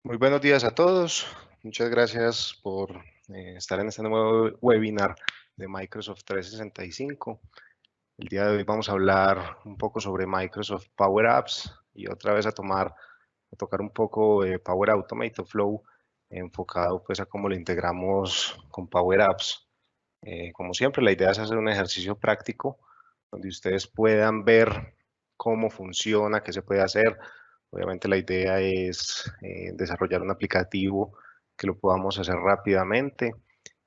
Muy buenos días a todos. Muchas gracias por estar en este nuevo webinar de Microsoft 365. El día de hoy vamos a hablar un poco sobre Microsoft Power Apps y otra vez a tocar un poco Power Automate o Flow, enfocado pues a cómo lo integramos con Power Apps. Como siempre, la idea es hacer un ejercicio práctico donde ustedes puedan ver cómo funciona, qué se puede hacer. Obviamente la idea es desarrollar un aplicativo que lo podamos hacer rápidamente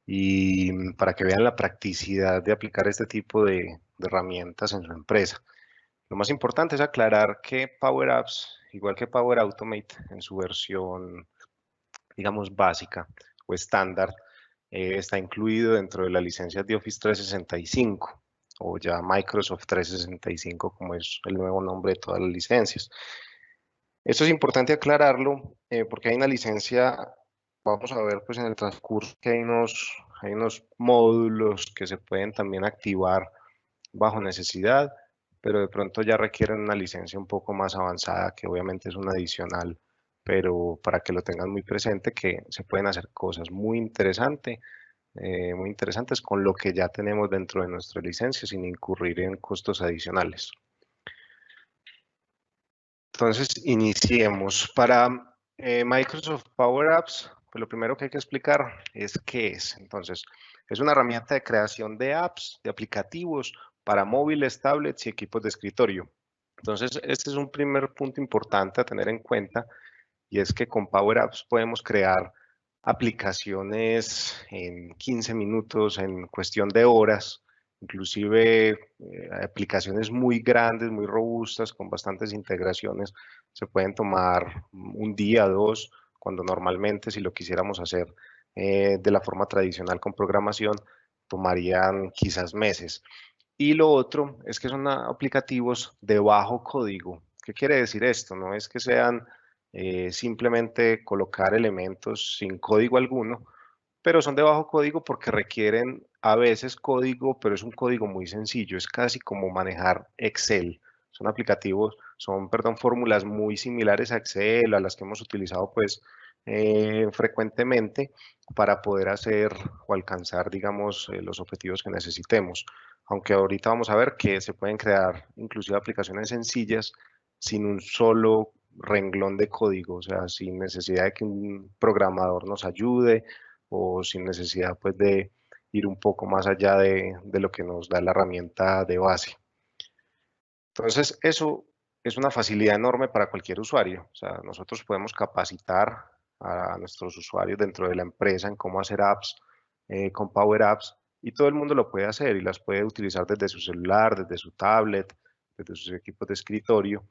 y para que vean la practicidad de aplicar este tipo de herramientas en su empresa. Lo más importante es aclarar que Power Apps, igual que Power Automate en su versión, digamos, básica o estándar, está incluido dentro de las licencias de Office 365 o ya Microsoft 365, como es el nuevo nombre de todas las licencias. Esto es importante aclararlo porque hay una licencia, vamos a ver pues en el transcurso que hay unos módulos que se pueden también activar bajo necesidad, pero de pronto ya requieren una licencia un poco más avanzada, que obviamente es una adicional, pero para que lo tengan muy presente, que se pueden hacer cosas muy interesantes con lo que ya tenemos dentro de nuestra licencia sin incurrir en costos adicionales. Entonces, iniciemos. Para Microsoft Power Apps, pues lo primero que hay que explicar es qué es. Entonces, es una herramienta de creación de apps, de aplicativos para móviles, tablets y equipos de escritorio. Entonces, este es un primer punto importante a tener en cuenta y es que con Power Apps podemos crear aplicaciones en 15 minutos, en cuestión de horas, inclusive aplicaciones muy grandes, muy robustas, con bastantes integraciones, se pueden tomar un día, dos, cuando normalmente si lo quisiéramos hacer de la forma tradicional con programación, tomarían quizás meses. Y lo otro es que son aplicativos de bajo código. ¿Qué quiere decir esto? No es que sean simplemente colocar elementos sin código alguno, pero son de bajo código porque requieren a veces código, pero es un código muy sencillo, es casi como manejar Excel. Son aplicativos, perdón, fórmulas muy similares a Excel, a las que hemos utilizado pues frecuentemente para poder hacer o alcanzar, digamos, los objetivos que necesitemos. Aunque ahorita vamos a ver que se pueden crear inclusive aplicaciones sencillas sin un solo renglón de código, o sea, sin necesidad de que un programador nos ayude o sin necesidad pues de ir un poco más allá de lo que nos da la herramienta de base. Entonces, eso es una facilidad enorme para cualquier usuario. O sea, nosotros podemos capacitar a nuestros usuarios dentro de la empresa en cómo hacer apps con Power Apps y todo el mundo lo puede hacer y las puede utilizar desde su celular, desde su tablet, desde sus equipos de escritorio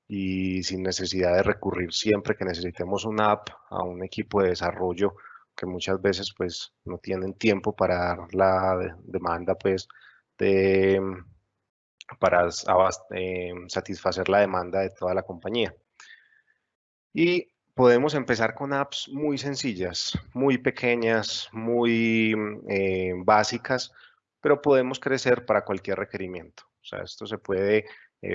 y sin necesidad de recurrir siempre que necesitemos una app a un equipo de desarrollo que muchas veces pues no tienen tiempo para dar la demanda pues de para satisfacer la demanda de toda la compañía. Y podemos empezar con apps muy sencillas, muy pequeñas, muy básicas, pero podemos crecer para cualquier requerimiento. O sea, esto se puede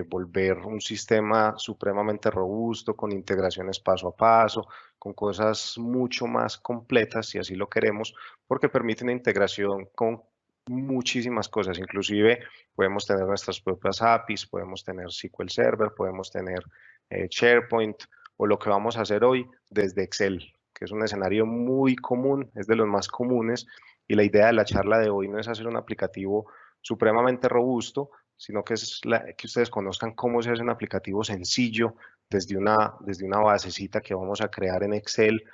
volver un sistema supremamente robusto, con integraciones paso a paso, con cosas mucho más completas, si así lo queremos, porque permite una integración con muchísimas cosas. Inclusive podemos tener nuestras propias APIs, podemos tener SQL Server, podemos tener SharePoint, o lo que vamos a hacer hoy desde Excel, que es un escenario muy común, es de los más comunes, y la idea de la charla de hoy no es hacer un aplicativo supremamente robusto, sino que es que ustedes conozcan cómo se hace un aplicativo sencillo desde una basecita que vamos a crear en Excel,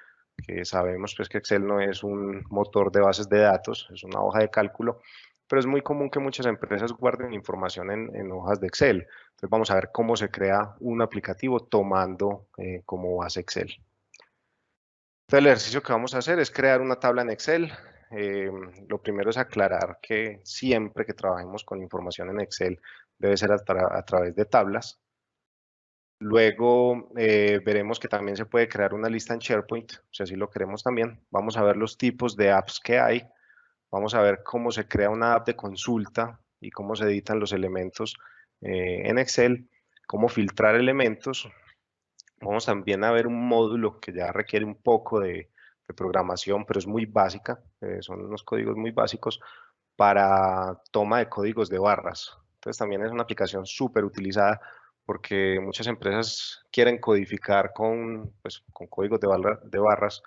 que sabemos pues que Excel no es un motor de bases de datos, es una hoja de cálculo, pero es muy común que muchas empresas guarden información en hojas de Excel. Entonces vamos a ver cómo se crea un aplicativo tomando como base Excel. Entonces el ejercicio que vamos a hacer es crear una tabla en Excel. Lo primero es aclarar que siempre que trabajemos con información en Excel debe ser a través de tablas. Luego veremos que también se puede crear una lista en SharePoint, si así lo queremos también. Vamos a ver los tipos de apps que hay. Vamos a ver cómo se crea una app de consulta y cómo se editan los elementos en Excel, cómo filtrar elementos Vamos también a ver un módulo que ya requiere un poco de programación, pero es muy básica, son unos códigos muy básicos para toma de códigos de barras. Entonces también es una aplicación súper utilizada porque muchas empresas quieren codificar con, pues, con códigos de barras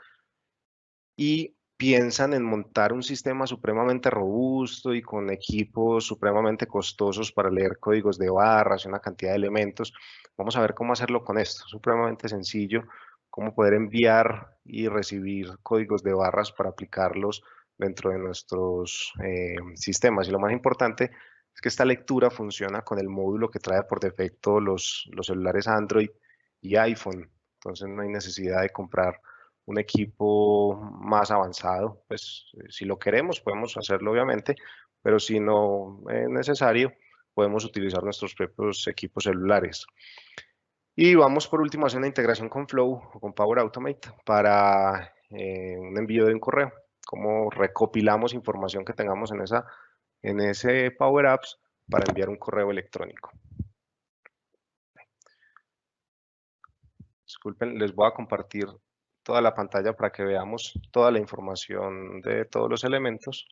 y piensan en montar un sistema supremamente robusto y con equipos supremamente costosos para leer códigos de barras y una cantidad de elementos. Vamos a ver cómo hacerlo con esto. Supremamente sencillo, cómo poder enviar y recibir códigos de barras para aplicarlos dentro de nuestros sistemas. Y lo más importante es que esta lectura funciona con el módulo que trae por defecto los celulares Android y iPhone. Entonces no hay necesidad de comprar un equipo más avanzado. Pues si lo queremos podemos hacerlo obviamente, pero si no es necesario, podemos utilizar nuestros propios equipos celulares. Y vamos por último a hacer una integración con Flow o con Power Automate para un envío de un correo. Cómo recopilamos información que tengamos en ese Power Apps para enviar un correo electrónico. Disculpen, les voy a compartir toda la pantalla para que veamos toda la información de todos los elementos.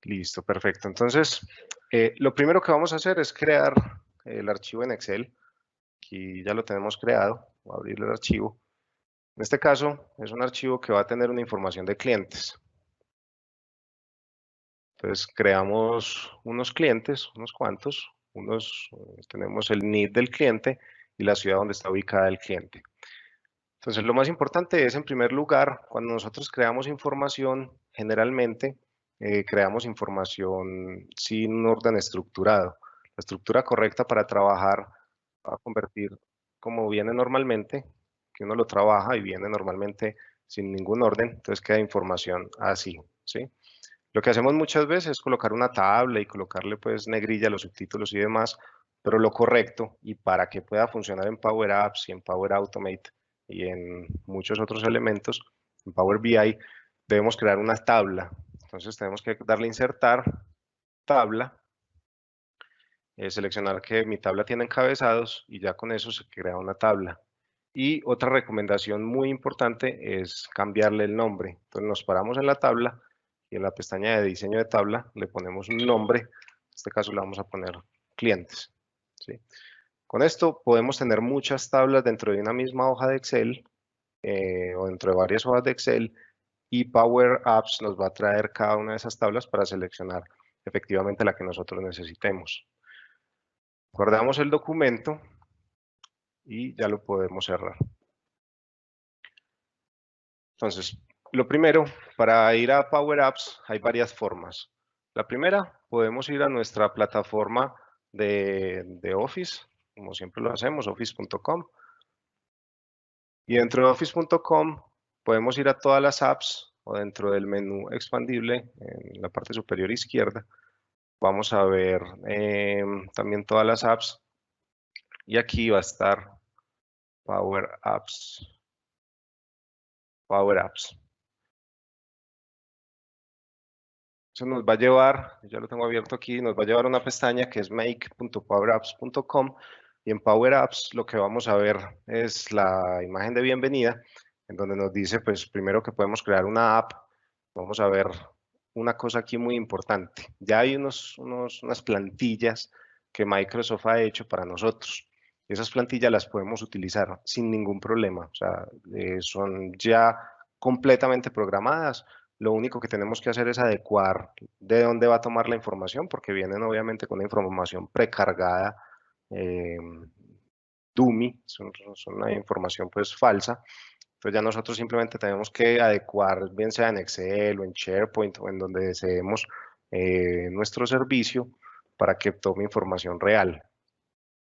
Listo, perfecto. Entonces, lo primero que vamos a hacer es crear el archivo en Excel. Aquí ya lo tenemos creado. Voy a abrir el archivo. En este caso, es un archivo que va a tener una información de clientes. Entonces, creamos unos clientes, unos cuantos. Tenemos el NID del cliente y la ciudad donde está ubicada el cliente. Entonces, lo más importante es, en primer lugar, cuando nosotros creamos información, generalmente creamos información sin un orden estructurado. La estructura correcta para trabajar va a convertir como viene normalmente, que uno lo trabaja y viene normalmente sin ningún orden, entonces queda información así, ¿sí? Lo que hacemos muchas veces es colocar una tabla y colocarle pues negrilla a los subtítulos y demás, pero lo correcto y para que pueda funcionar en Power Apps y en Power Automate y en muchos otros elementos, en Power BI, debemos crear una tabla. Entonces tenemos que darle a insertar, tabla, seleccionar que mi tabla tiene encabezados y ya con eso se crea una tabla. Y otra recomendación muy importante es cambiarle el nombre. Entonces nos paramos en la tabla y en la pestaña de diseño de tabla le ponemos un nombre. En este caso le vamos a poner clientes, ¿sí? Con esto podemos tener muchas tablas dentro de una misma hoja de Excel o dentro de varias hojas de Excel y Power Apps nos va a traer cada una de esas tablas para seleccionar efectivamente la que nosotros necesitemos. Guardamos el documento y ya lo podemos cerrar. Entonces, lo primero, para ir a Power Apps hay varias formas. La primera, podemos ir a nuestra plataforma de Office, como siempre lo hacemos, office.com. Y dentro de office.com podemos ir a todas las apps o dentro del menú expandible en la parte superior izquierda. Vamos a ver también todas las apps y aquí va a estar Power Apps. Power Apps. Eso nos va a llevar, ya lo tengo abierto aquí, nos va a llevar a una pestaña que es make.powerapps.com y en Power Apps lo que vamos a ver es la imagen de bienvenida en donde nos dice pues primero que podemos crear una app. Vamos a ver una cosa aquí muy importante. Ya hay unas plantillas que Microsoft ha hecho para nosotros. Esas plantillas las podemos utilizar sin ningún problema. O sea, son ya completamente programadas. Lo único que tenemos que hacer es adecuar de dónde va a tomar la información, porque vienen obviamente con la información precargada, eh, dummy, son una información pues falsa. Entonces ya nosotros simplemente tenemos que adecuar, bien sea en Excel o en SharePoint o en donde deseemos nuestro servicio para que tome información real.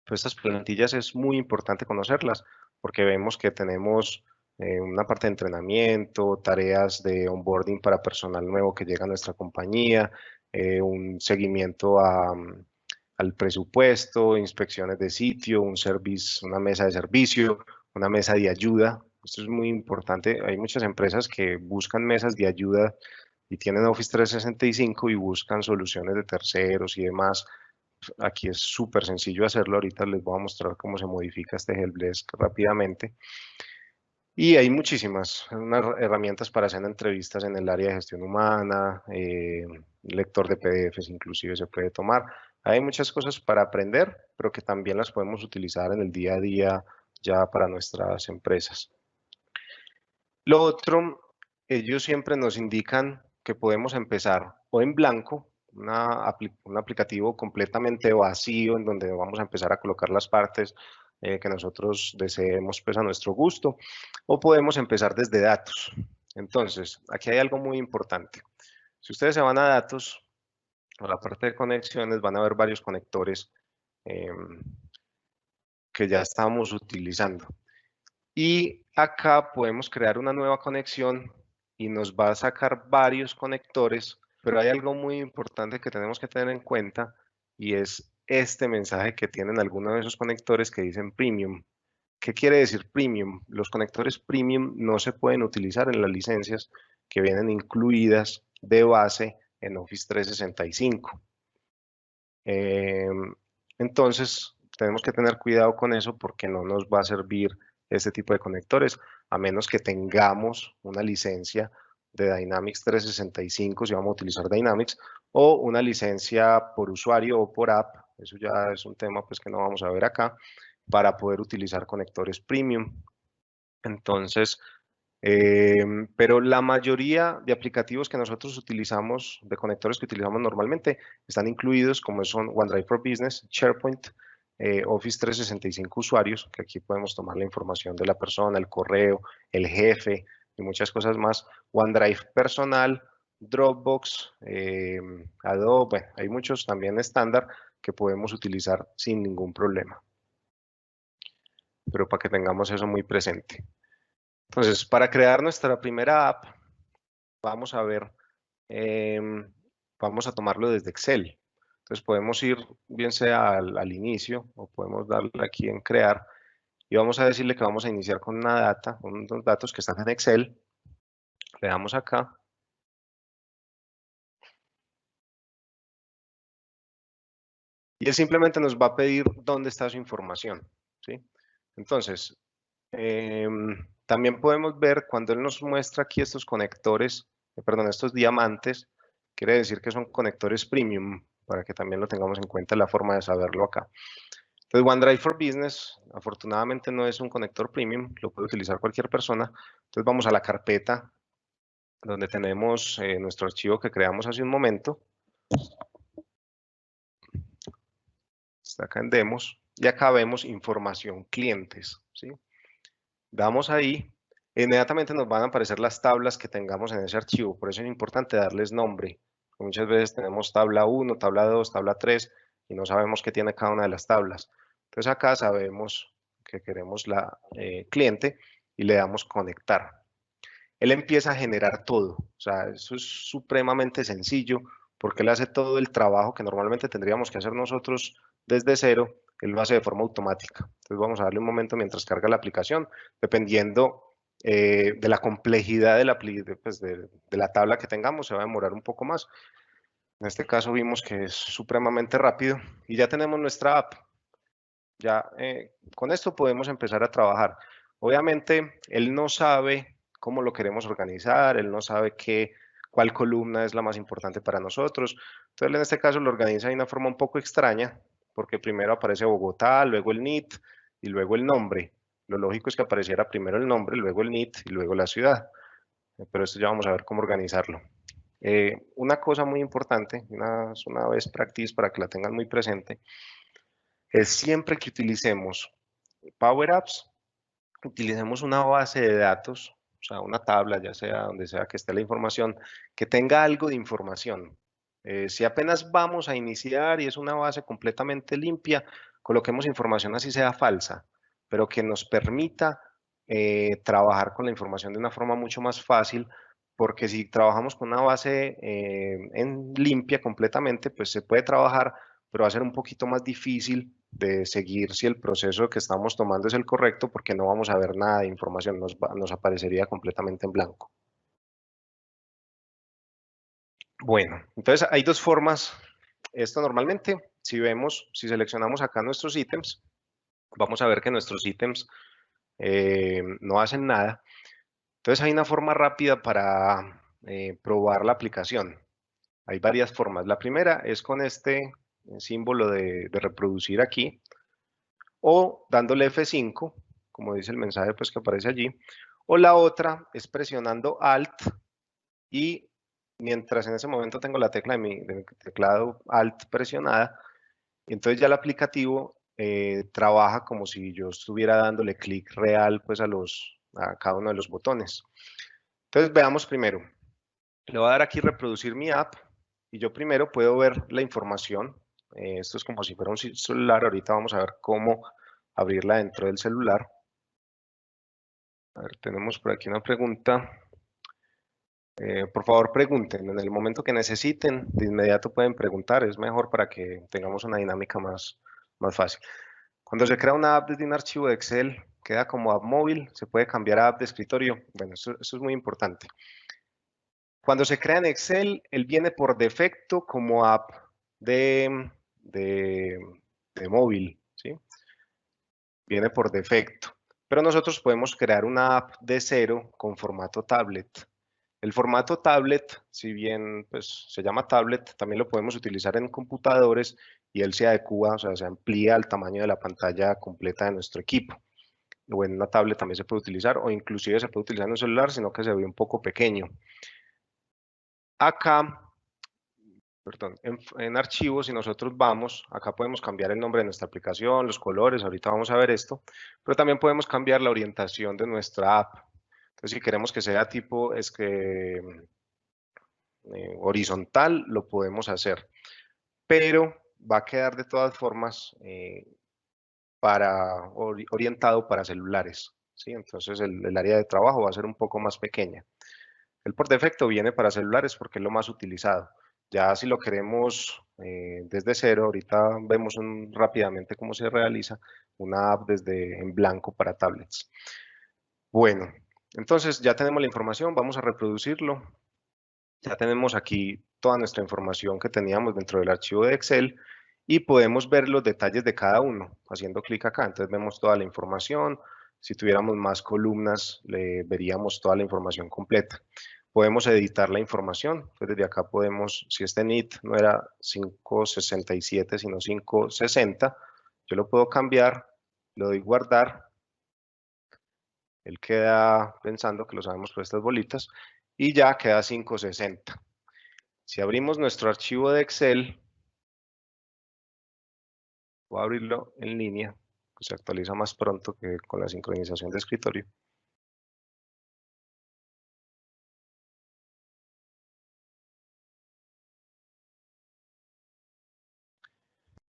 Pues estas plantillas es muy importante conocerlas porque vemos que tenemos una parte de entrenamiento, tareas de onboarding para personal nuevo que llega a nuestra compañía, un seguimiento al presupuesto, inspecciones de sitio, una mesa de servicio, una mesa de ayuda. Esto es muy importante. Hay muchas empresas que buscan mesas de ayuda y tienen Office 365 y buscan soluciones de terceros y demás. Aquí es súper sencillo hacerlo. Ahorita les voy a mostrar cómo se modifica este helpdesk rápidamente. Y hay muchísimas unas herramientas para hacer entrevistas en el área de gestión humana, lector de PDFs inclusive se puede tomar. Hay muchas cosas para aprender, pero que también las podemos utilizar en el día a día ya para nuestras empresas. Lo otro, ellos siempre nos indican que podemos empezar o en blanco, un aplicativo completamente vacío en donde vamos a empezar a colocar las partes que nosotros deseemos pues a nuestro gusto, o podemos empezar desde datos. Entonces, aquí hay algo muy importante. Si ustedes se van a datos, a la parte de conexiones, van a ver varios conectores que ya estamos utilizando. Y acá podemos crear una nueva conexión y nos va a sacar varios conectores, pero hay algo muy importante que tenemos que tener en cuenta y es este mensaje que tienen algunos de esos conectores que dicen Premium. ¿Qué quiere decir Premium? Los conectores Premium no se pueden utilizar en las licencias que vienen incluidas de base en Office 365. Entonces, tenemos que tener cuidado con eso porque no nos va a servir este tipo de conectores, a menos que tengamos una licencia de Dynamics 365, si vamos a utilizar Dynamics, o una licencia por usuario o por app, eso ya es un tema pues que no vamos a ver acá, para poder utilizar conectores premium. Entonces, pero la mayoría de aplicativos que nosotros utilizamos, de conectores que utilizamos normalmente, están incluidos como son OneDrive for Business, SharePoint, Office 365 usuarios, que aquí podemos tomar la información de la persona, el correo, el jefe y muchas cosas más. OneDrive personal, Dropbox, Adobe, bueno, hay muchos también estándar que podemos utilizar sin ningún problema. Pero para que tengamos eso muy presente. Entonces, para crear nuestra primera app, vamos a ver, vamos a tomarlo desde Excel. Entonces podemos ir bien sea al inicio o podemos darle aquí en crear y vamos a decirle que vamos a iniciar con una data, unos datos que están en Excel. Le damos acá. Y él simplemente nos va a pedir dónde está su información, ¿sí? Entonces, también podemos ver cuando él nos muestra aquí estos conectores, perdón, estos diamantes, quiere decir que son conectores premium, para que también lo tengamos en cuenta la forma de saberlo acá. Entonces, OneDrive for Business, afortunadamente no es un conector premium, lo puede utilizar cualquier persona. Entonces, vamos a la carpeta donde tenemos nuestro archivo que creamos hace un momento. Está acá en demos y acá vemos información clientes, ¿sí? Damos ahí, inmediatamente nos van a aparecer las tablas que tengamos en ese archivo, por eso es importante darles nombre. Muchas veces tenemos tabla 1, tabla 2, tabla 3 y no sabemos qué tiene cada una de las tablas. Entonces acá sabemos que queremos la cliente y le damos conectar. Él empieza a generar todo, o sea, eso es supremamente sencillo porque él hace todo el trabajo que normalmente tendríamos que hacer nosotros desde cero, él lo hace de forma automática. Entonces vamos a darle un momento mientras carga la aplicación, dependiendo de la complejidad de la tabla que tengamos, se va a demorar un poco más. En este caso vimos que es supremamente rápido y ya tenemos nuestra app. Ya con esto podemos empezar a trabajar. Obviamente, él no sabe cómo lo queremos organizar, él no sabe cuál columna es la más importante para nosotros. Entonces, en este caso lo organiza de una forma un poco extraña, porque primero aparece Bogotá, luego el NIT y luego el nombre. Lo lógico es que apareciera primero el nombre, luego el NIT y luego la ciudad. Pero esto ya vamos a ver cómo organizarlo. Una cosa muy importante, una best practice para que la tengan muy presente, es siempre que utilicemos Power Apps, utilicemos una base de datos, o sea, una tabla, ya sea donde sea que esté la información, que tenga algo de información. Si apenas vamos a iniciar y es una base completamente limpia, coloquemos información así sea falsa, pero que nos permita trabajar con la información de una forma mucho más fácil, porque si trabajamos con una base en limpia completamente, pues se puede trabajar, pero va a ser un poquito más difícil de seguir si el proceso que estamos tomando es el correcto, porque no vamos a ver nada de información, nos aparecería completamente en blanco. Bueno, entonces hay dos formas. Esto normalmente, si seleccionamos acá nuestros ítems, vamos a ver que nuestros ítems no hacen nada. Entonces hay una forma rápida para probar la aplicación. Hay varias formas. La primera es con este símbolo de reproducir aquí, o dándole F5, como dice el mensaje pues, que aparece allí, o la otra es presionando Alt y mientras en ese momento tengo la tecla de mi teclado Alt presionada, entonces ya el aplicativo trabaja como si yo estuviera dándole clic real pues a cada uno de los botones. Entonces veamos primero. Le voy a dar aquí reproducir mi app y yo primero puedo ver la información. Esto es como si fuera un celular. Ahorita vamos a ver cómo abrirla dentro del celular. A ver, tenemos por aquí una pregunta. Por favor, pregunten. En el momento que necesiten, de inmediato pueden preguntar. Es mejor para que tengamos una dinámica más fácil. Cuando se crea una app desde un archivo de Excel, queda como app móvil. Se puede cambiar a app de escritorio. Bueno, eso es muy importante. Cuando se crea en Excel, él viene por defecto como app de, de, de móvil, ¿sí? Viene por defecto. Pero nosotros podemos crear una app de cero con formato tablet. El formato tablet, si bien pues, se llama tablet, también lo podemos utilizar en computadores y él se adecua, o sea, se amplía al tamaño de la pantalla completa de nuestro equipo. O en una tablet también se puede utilizar, o inclusive se puede utilizar en un celular, sino que se ve un poco pequeño. Acá, perdón, en archivos, si nosotros vamos, acá podemos cambiar el nombre de nuestra aplicación, los colores, ahorita vamos a ver esto, pero también podemos cambiar la orientación de nuestra app. Entonces, si queremos que sea tipo horizontal, lo podemos hacer, pero va a quedar de todas formas orientado para celulares, ¿sí? Entonces, el área de trabajo va a ser un poco más pequeña. El por defecto viene para celulares porque es lo más utilizado. Ya si lo queremos desde cero, ahorita vemos rápidamente cómo se realiza una app en blanco para tablets. Bueno, entonces ya tenemos la información, vamos a reproducirlo. Ya tenemos aquí toda nuestra información que teníamos dentro del archivo de Excel y podemos ver los detalles de cada uno haciendo clic acá. Entonces vemos toda la información. Si tuviéramos más columnas, veríamos toda la información completa. Podemos editar la información. Entonces desde acá podemos, si este NIT no era 567 sino 560, yo lo puedo cambiar, le doy guardar. Él queda pensando que lo sabemos por estas bolitas y ya queda 560. Si abrimos nuestro archivo de Excel, voy a abrirlo en línea, que se actualiza más pronto que con la sincronización de escritorio.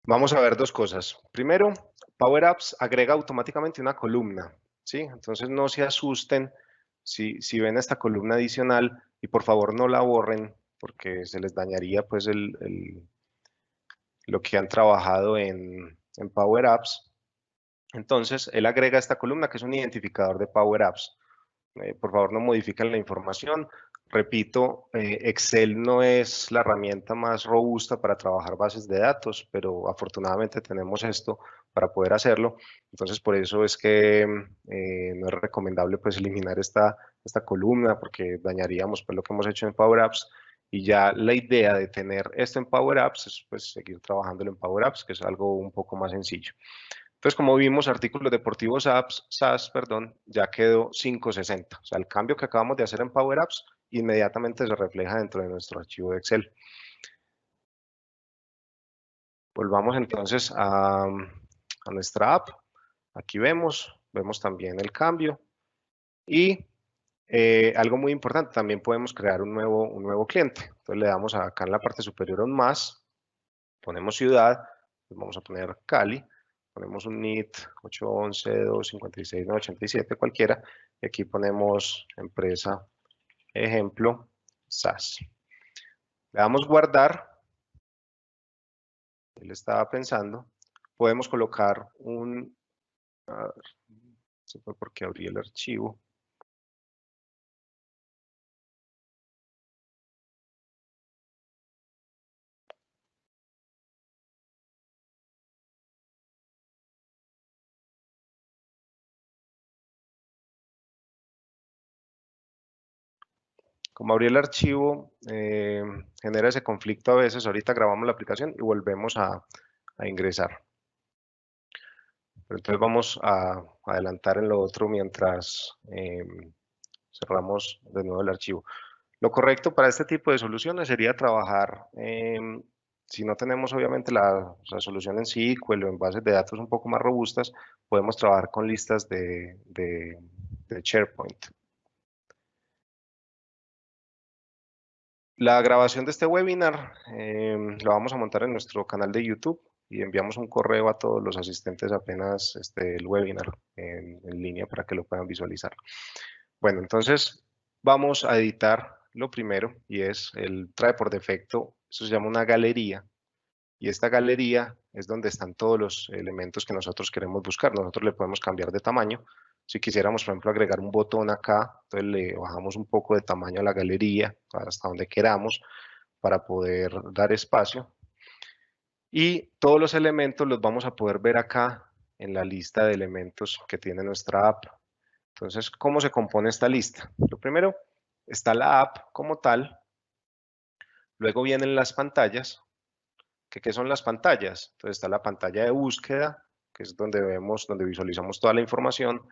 Vamos a ver dos cosas. Primero, Power Apps agrega automáticamente una columna, ¿sí? Entonces no se asusten si ven esta columna adicional y por favor no la borren porque se les dañaría pues lo que han trabajado en Power Apps. Entonces, él agrega esta columna que es un identificador de Power Apps. Por favor, no modifiquen la información. Repito, Excel no es la herramienta más robusta para trabajar bases de datos, pero afortunadamente tenemos esto para poder hacerlo. Entonces, por eso es que no es recomendable pues, eliminar esta columna porque dañaríamos pues, lo que hemos hecho en Power Apps. Y ya la idea de tener esto en Power Apps es pues, seguir trabajándolo en Power Apps, que es algo un poco más sencillo. Entonces, como vimos, artículos deportivos SAS, perdón, ya quedó 560. O sea, el cambio que acabamos de hacer en Power Apps inmediatamente se refleja dentro de nuestro archivo de Excel. Volvamos entonces a nuestra app. Aquí vemos también el cambio. Y algo muy importante, también podemos crear un nuevo cliente. Entonces le damos acá en la parte superior un más, ponemos ciudad, vamos a poner Cali. Ponemos un NIT 811.256.987, cualquiera, y aquí ponemos empresa, ejemplo, SAS. Le damos guardar él estaba pensando, podemos colocar a ver, eso fue porque abrí el archivo. Como abrí el archivo, genera ese conflicto a veces. Ahorita grabamos la aplicación y volvemos a ingresar. Pero entonces vamos a adelantar en lo otro mientras cerramos de nuevo el archivo. Lo correcto para este tipo de soluciones sería trabajar, si no tenemos obviamente la solución en SQL o en bases de datos un poco más robustas, podemos trabajar con listas de SharePoint. La grabación de este webinar lo vamos a montar en nuestro canal de YouTube y enviamos un correo a todos los asistentes apenas el webinar en línea para que lo puedan visualizar. Bueno, entonces vamos a editar lo primero y trae por defecto, eso se llama una galería, y esta galería es donde están todos los elementos que nosotros queremos buscar. Nosotros le podemos cambiar de tamaño. Si quisiéramos, por ejemplo, agregar un botón acá, entonces le bajamos un poco de tamaño a la galería hasta donde queramos para poder dar espacio. Y todos los elementos los vamos a poder ver acá en la lista de elementos que tiene nuestra app. Entonces, ¿cómo se compone esta lista? Lo primero, está la app como tal, luego vienen las pantallas. ¿Qué son las pantallas? Entonces está la pantalla de búsqueda, que es donde vemos, donde visualizamos toda la información.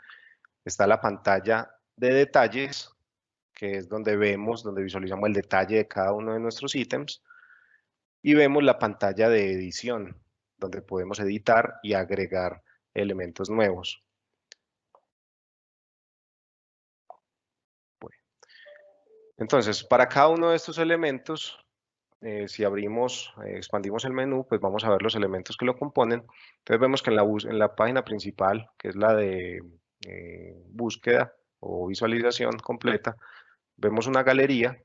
Está la pantalla de detalles, que es donde vemos, donde visualizamos el detalle de cada uno de nuestros ítems. Y vemos la pantalla de edición, donde podemos editar y agregar elementos nuevos. Bueno, entonces, para cada uno de estos elementos, si abrimos, expandimos el menú, pues vamos a ver los elementos que lo componen. Entonces vemos que en la página principal, que es la de búsqueda o visualización completa, vemos una galería.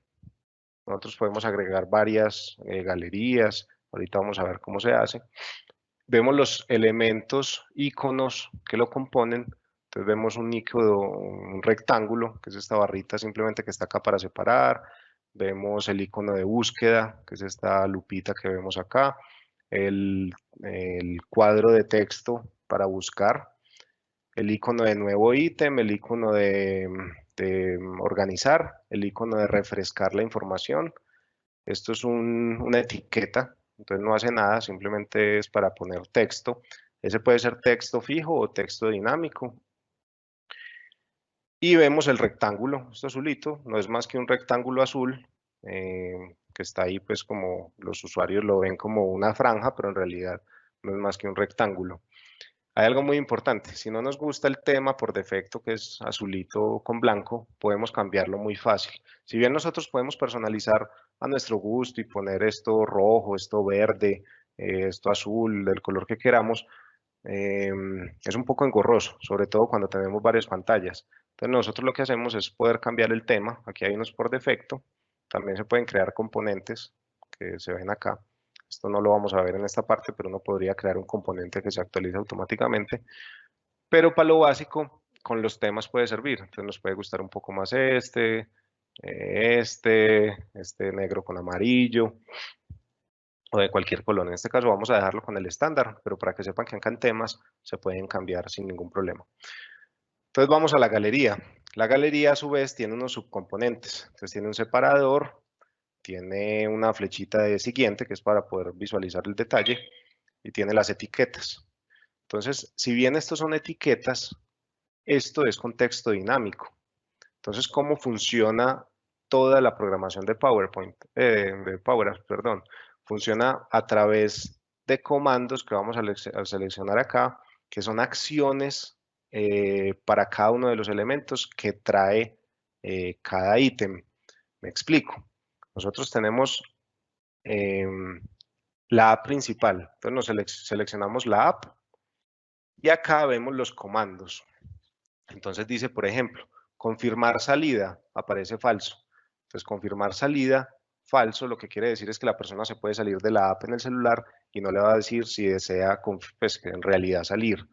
Nosotros podemos agregar varias galerías. Ahorita vamos a ver cómo se hace. Vemos los elementos, iconos que lo componen. Entonces vemos un icono, un rectángulo, que es esta barrita simplemente que está acá para separar. Vemos el icono de búsqueda, que es esta lupita que vemos acá. El cuadro de texto para buscar. El icono de nuevo ítem, el icono de organizar, el icono de refrescar la información. Esto es una etiqueta, entonces no hace nada, simplemente es para poner texto. Ese puede ser texto fijo o texto dinámico. Y vemos el rectángulo, esto azulito, no es más que un rectángulo azul, que está ahí pues como los usuarios lo ven como una franja, pero en realidad no es más que un rectángulo. Hay algo muy importante, si no nos gusta el tema por defecto, que es azulito con blanco, podemos cambiarlo muy fácil. Si bien nosotros podemos personalizar a nuestro gusto y poner esto rojo, esto verde, esto azul, del color que queramos, es un poco engorroso, sobre todo cuando tenemos varias pantallas. Entonces nosotros lo que hacemos es poder cambiar el tema. Aquí hay unos por defecto. También se pueden crear componentes que se ven acá. Esto no lo vamos a ver en esta parte, pero uno podría crear un componente que se actualiza automáticamente. Pero para lo básico, con los temas puede servir. Entonces nos puede gustar un poco más este negro con amarillo o de cualquier color. En este caso vamos a dejarlo con el estándar, pero para que sepan que acá en temas se pueden cambiar sin ningún problema. Entonces vamos a la galería. La galería a su vez tiene unos subcomponentes. Entonces tiene un separador, tiene una flechita de siguiente que es para poder visualizar el detalle y tiene las etiquetas. Entonces, si bien estos son etiquetas, esto es contexto dinámico. Entonces, ¿cómo funciona toda la programación de PowerPoint? De Power Apps, perdón. Funciona a través de comandos que vamos a seleccionar acá, que son acciones para cada uno de los elementos que trae cada ítem. Me explico. Nosotros tenemos la app principal. Entonces seleccionamos la app y acá vemos los comandos. Entonces dice, por ejemplo, confirmar salida, aparece falso. Entonces confirmar salida falso, lo que quiere decir es que la persona se puede salir de la app en el celular y no le va a decir si desea pues, que en realidad salir.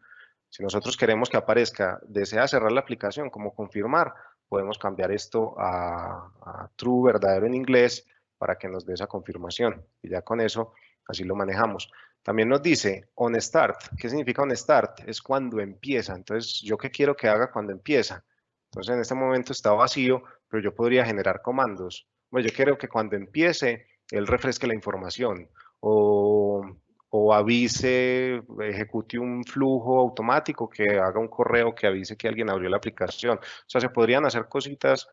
Si nosotros queremos que aparezca, desea cerrar la aplicación como confirmar, podemos cambiar esto a true, verdadero en inglés, para que nos dé esa confirmación. Y ya con eso, así lo manejamos. También nos dice on start. ¿Qué significa on start? Es cuando empieza. Entonces, ¿yo qué quiero que haga cuando empieza? Entonces, en este momento está vacío, pero yo podría generar comandos. Bueno, yo quiero que cuando empiece, él refresque la información o avise, ejecute un flujo automático, que haga un correo que avise que alguien abrió la aplicación. O sea, se podrían hacer cositas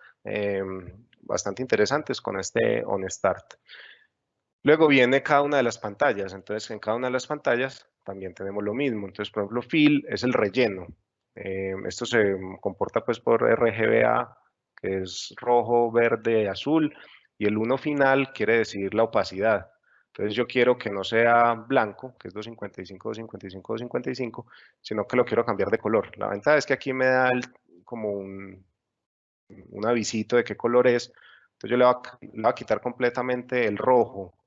bastante interesantes con este on start. Luego viene cada una de las pantallas. Entonces, en cada una de las pantallas también tenemos lo mismo. Entonces, por ejemplo, fill es el relleno. Esto se comporta pues por RGBA, que es rojo, verde, azul, y el 1 final quiere decir la opacidad. Entonces yo quiero que no sea blanco, que es 255, 255, 255, sino que lo quiero cambiar de color. La ventaja es que aquí me da como un avisito de qué color es. Entonces yo le voy a quitar completamente el rojo.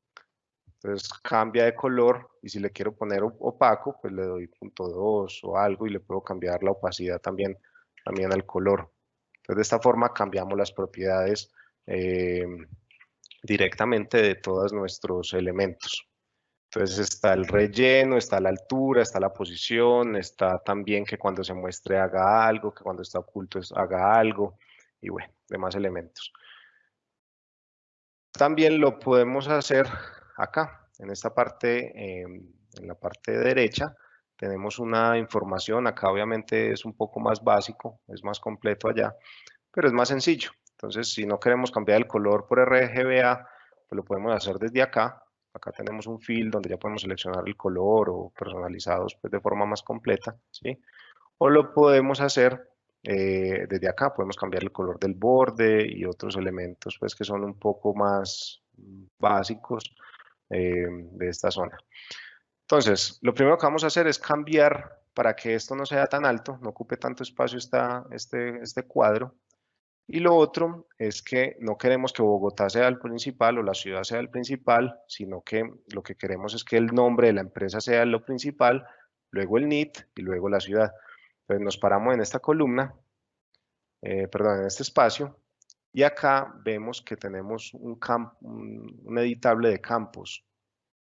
Entonces cambia de color y si le quiero poner opaco, pues le doy .2 o algo y le puedo cambiar la opacidad también al color. Entonces de esta forma cambiamos las propiedades directamente de todos nuestros elementos. Entonces está el relleno, está la altura, está la posición, está también que cuando se muestre haga algo, que cuando está oculto haga algo y bueno, demás elementos. También lo podemos hacer acá, en esta parte, en la parte derecha, tenemos una información. Acá obviamente es un poco más básico, es más completo allá, pero es más sencillo. Entonces, si no queremos cambiar el color por RGBA, pues lo podemos hacer desde acá. Acá tenemos un field donde ya podemos seleccionar el color o personalizados pues, de forma más completa, ¿sí? O lo podemos hacer desde acá, podemos cambiar el color del borde y otros elementos pues, que son un poco más básicos de esta zona. Entonces, lo primero que vamos a hacer es cambiar para que esto no sea tan alto, no ocupe tanto espacio este cuadro. Y lo otro es que no queremos que Bogotá sea el principal o la ciudad sea el principal, sino que lo que queremos es que el nombre de la empresa sea lo principal, luego el NIT y luego la ciudad. Entonces nos paramos en esta columna, perdón, en este espacio, y acá vemos que tenemos un editable de campos.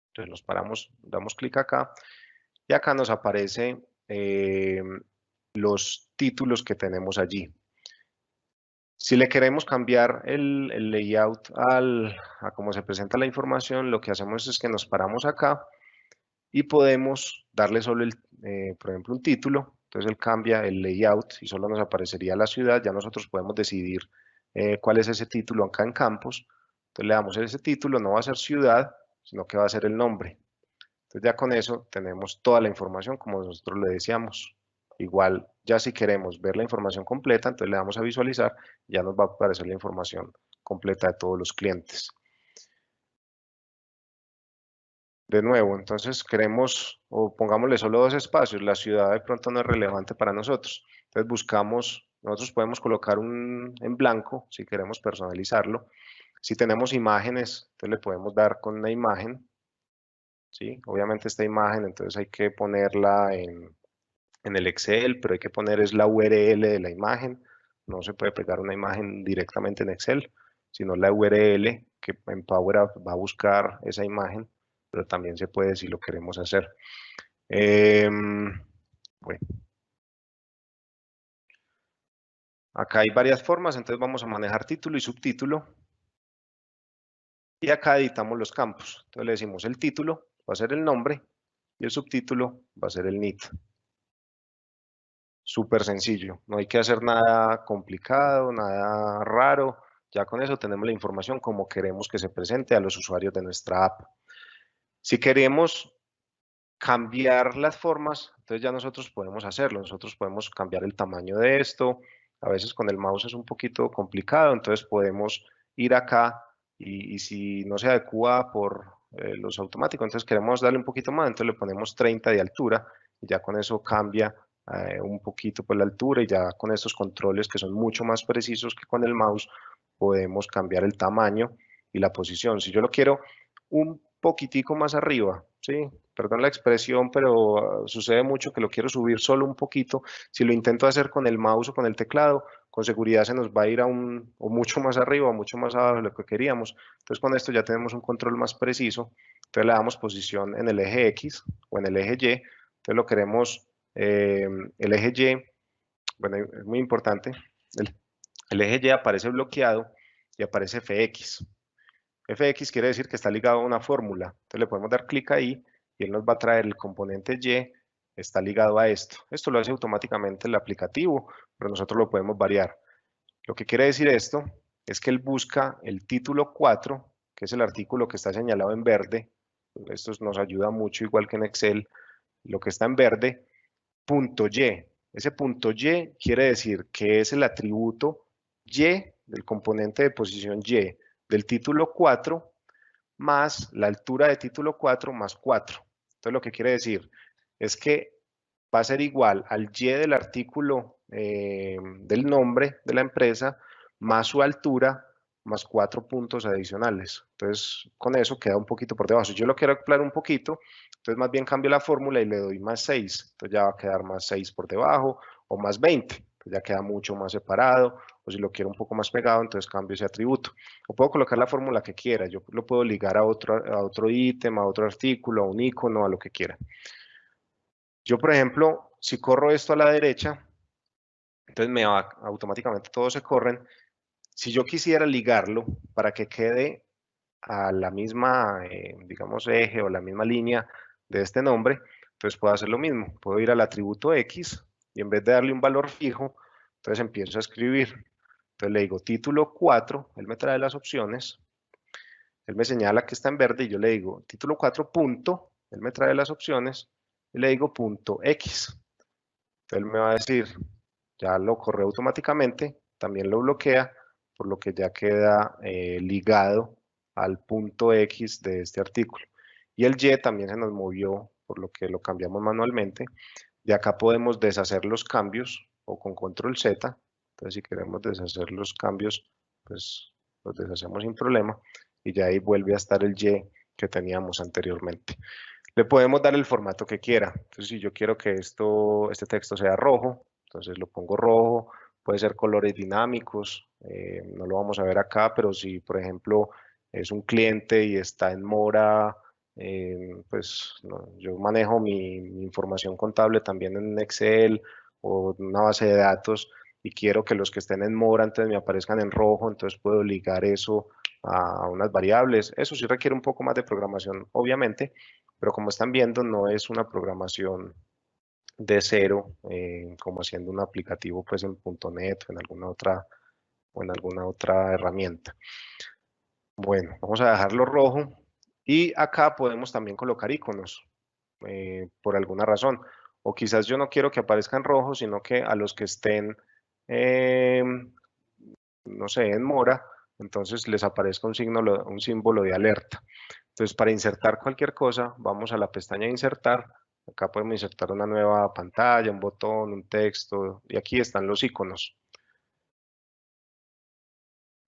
Entonces nos paramos, damos clic acá, y acá nos aparece los títulos que tenemos allí. Si le queremos cambiar el layout a cómo se presenta la información, lo que hacemos es que nos paramos acá y podemos darle solo, por ejemplo, un título. Entonces él cambia el layout y solo nos aparecería la ciudad. Ya nosotros podemos decidir cuál es ese título acá en campos. Entonces le damos ese título, no va a ser ciudad, sino que va a ser el nombre. Entonces ya con eso tenemos toda la información como nosotros le decíamos. Igual, ya si queremos ver la información completa, entonces le damos a visualizar, ya nos va a aparecer la información completa de todos los clientes. De nuevo, entonces queremos, o pongámosle solo 2 espacios, la ciudad de pronto no es relevante para nosotros. Entonces buscamos, nosotros podemos colocar en blanco si queremos personalizarlo. Si tenemos imágenes, entonces le podemos dar con una imagen, ¿sí? Obviamente esta imagen, entonces hay que ponerla en el Excel, pero hay que poner es la URL de la imagen. No se puede pegar una imagen directamente en Excel, sino la URL que en Power Apps va a buscar esa imagen, pero también se puede si lo queremos hacer. Bueno. Acá hay varias formas, entonces vamos a manejar título y subtítulo. Y acá editamos los campos. Entonces le decimos el título va a ser el nombre y el subtítulo va a ser el NIT. Súper sencillo, no hay que hacer nada complicado, nada raro. Ya con eso tenemos la información como queremos que se presente a los usuarios de nuestra app. Si queremos cambiar las formas, entonces ya nosotros podemos hacerlo. Nosotros podemos cambiar el tamaño de esto. A veces con el mouse es un poquito complicado, entonces podemos ir acá y si no se adecua por los automáticos, entonces queremos darle un poquito más, entonces le ponemos 30 de altura y ya con eso cambia un poquito por la altura y ya con estos controles que son mucho más precisos que con el mouse podemos cambiar el tamaño y la posición. Si yo lo quiero un poquitico más arriba, ¿sí? Perdón la expresión, pero sucede mucho que lo quiero subir solo un poquito. Si lo intento hacer con el mouse o con el teclado, con seguridad se nos va a ir a o mucho más arriba o mucho más abajo de lo que queríamos. Entonces con esto ya tenemos un control más preciso. Entonces le damos posición en el eje X o en el eje Y. Entonces lo queremos, el eje Y, bueno, es muy importante. El, el eje Y aparece bloqueado y aparece FX. FX quiere decir que está ligado a una fórmula. Entonces le podemos dar clic ahí y él nos va a traer el componente Y, está ligado a esto. Esto lo hace automáticamente el aplicativo, pero nosotros lo podemos variar. Lo que quiere decir esto es que él busca el título 4, que es el artículo que está señalado en verde. Esto nos ayuda mucho, igual que en Excel, lo que está en verde, punto Y. Ese punto Y quiere decir que es el atributo Y del componente de posición Y del título 4 más la altura de título 4 más 4. Entonces lo que quiere decir es que va a ser igual al Y del artículo del nombre de la empresa más su altura más 4 puntos adicionales. Entonces con eso queda un poquito por debajo. Si yo lo quiero aclarar un poquito, entonces más bien cambio la fórmula y le doy más 6. Entonces ya va a quedar más 6 por debajo o más 20. Entonces ya queda mucho más separado. O si lo quiero un poco más pegado, entonces cambio ese atributo. O puedo colocar la fórmula que quiera. Yo lo puedo ligar a otro ítem, a otro artículo, a un icono, a lo que quiera. Yo, por ejemplo, si corro esto a la derecha, entonces me va, automáticamente todos se corren. Si yo quisiera ligarlo para que quede a la misma, digamos, eje o la misma línea de este nombre, entonces puedo hacer lo mismo. Puedo ir al atributo X y en vez de darle un valor fijo, entonces empiezo a escribir. Entonces le digo título 4, él me trae las opciones, él me señala que está en verde y yo le digo título 4 punto, él me trae las opciones y le digo punto X. Entonces él me va a decir, ya lo corre automáticamente, también lo bloquea, por lo que ya queda ligado al punto X de este artículo. Y el Y también se nos movió, por lo que lo cambiamos manualmente. De acá podemos deshacer los cambios o con control Z. Entonces si queremos deshacer los cambios, pues los deshacemos sin problema. Y ya ahí vuelve a estar el Y que teníamos anteriormente. Le podemos dar el formato que quiera. Entonces, si yo quiero que este texto sea rojo, entonces lo pongo rojo. Puede ser colores dinámicos. No lo vamos a ver acá, pero si, por ejemplo, es un cliente y está en mora, pues no, yo manejo mi información contable también en Excel o en una base de datos y quiero que los que estén en mora antes me aparezcan en rojo, entonces puedo ligar eso a unas variables. Eso sí requiere un poco más de programación, obviamente, pero como están viendo, no es una programación de cero, como haciendo un aplicativo pues en .NET o en alguna otra herramienta. Bueno, vamos a dejarlo rojo y acá podemos también colocar iconos por alguna razón. O quizás yo no quiero que aparezcan rojos, sino que a los que estén, no sé, en mora, entonces les aparezca un símbolo de alerta. Entonces, para insertar cualquier cosa, vamos a la pestaña de insertar. Acá podemos insertar una nueva pantalla, un botón, un texto, y aquí están los iconos.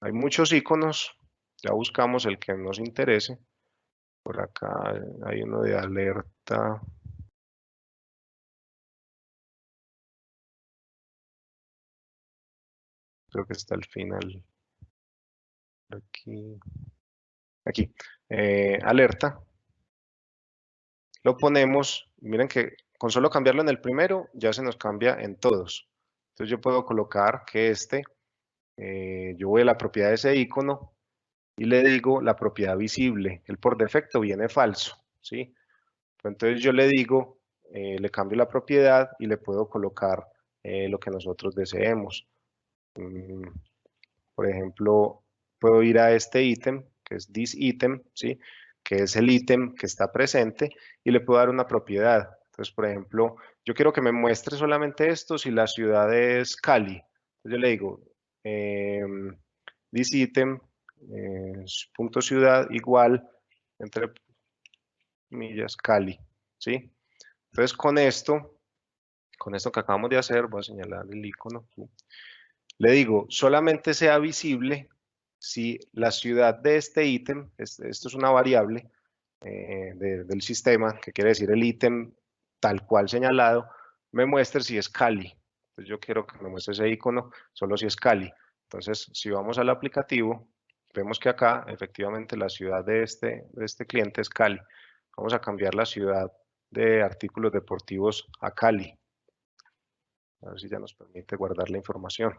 Hay muchos iconos, ya buscamos el que nos interese. Por acá hay uno de alerta. Creo que está al final. Aquí. Aquí. Alerta. Lo ponemos. Miren que con solo cambiarlo en el primero, ya se nos cambia en todos. Entonces yo puedo colocar que yo voy a la propiedad de ese icono y le digo la propiedad visible. Él por defecto viene falso, ¿sí? Entonces yo le digo, le cambio la propiedad y le puedo colocar lo que nosotros deseemos. Por ejemplo, puedo ir a este ítem, que es this item, ¿sí? Que es el ítem que está presente y le puedo dar una propiedad. Entonces, por ejemplo, yo quiero que me muestre solamente esto si la ciudad es Cali. Entonces yo le digo, this item, punto ciudad igual, entre comillas, Cali, ¿sí? Entonces con esto que acabamos de hacer, voy a señalar el icono, ¿sí? Le digo, solamente sea visible si la ciudad de este ítem, esto es una variable del sistema, que quiere decir el ítem tal cual señalado, me muestre si es Cali. Entonces yo quiero que me muestre ese icono solo si es Cali. Entonces, si vamos al aplicativo, vemos que acá efectivamente la ciudad de este cliente es Cali. Vamos a cambiar la ciudad de artículos deportivos a Cali. A ver si ya nos permite guardar la información.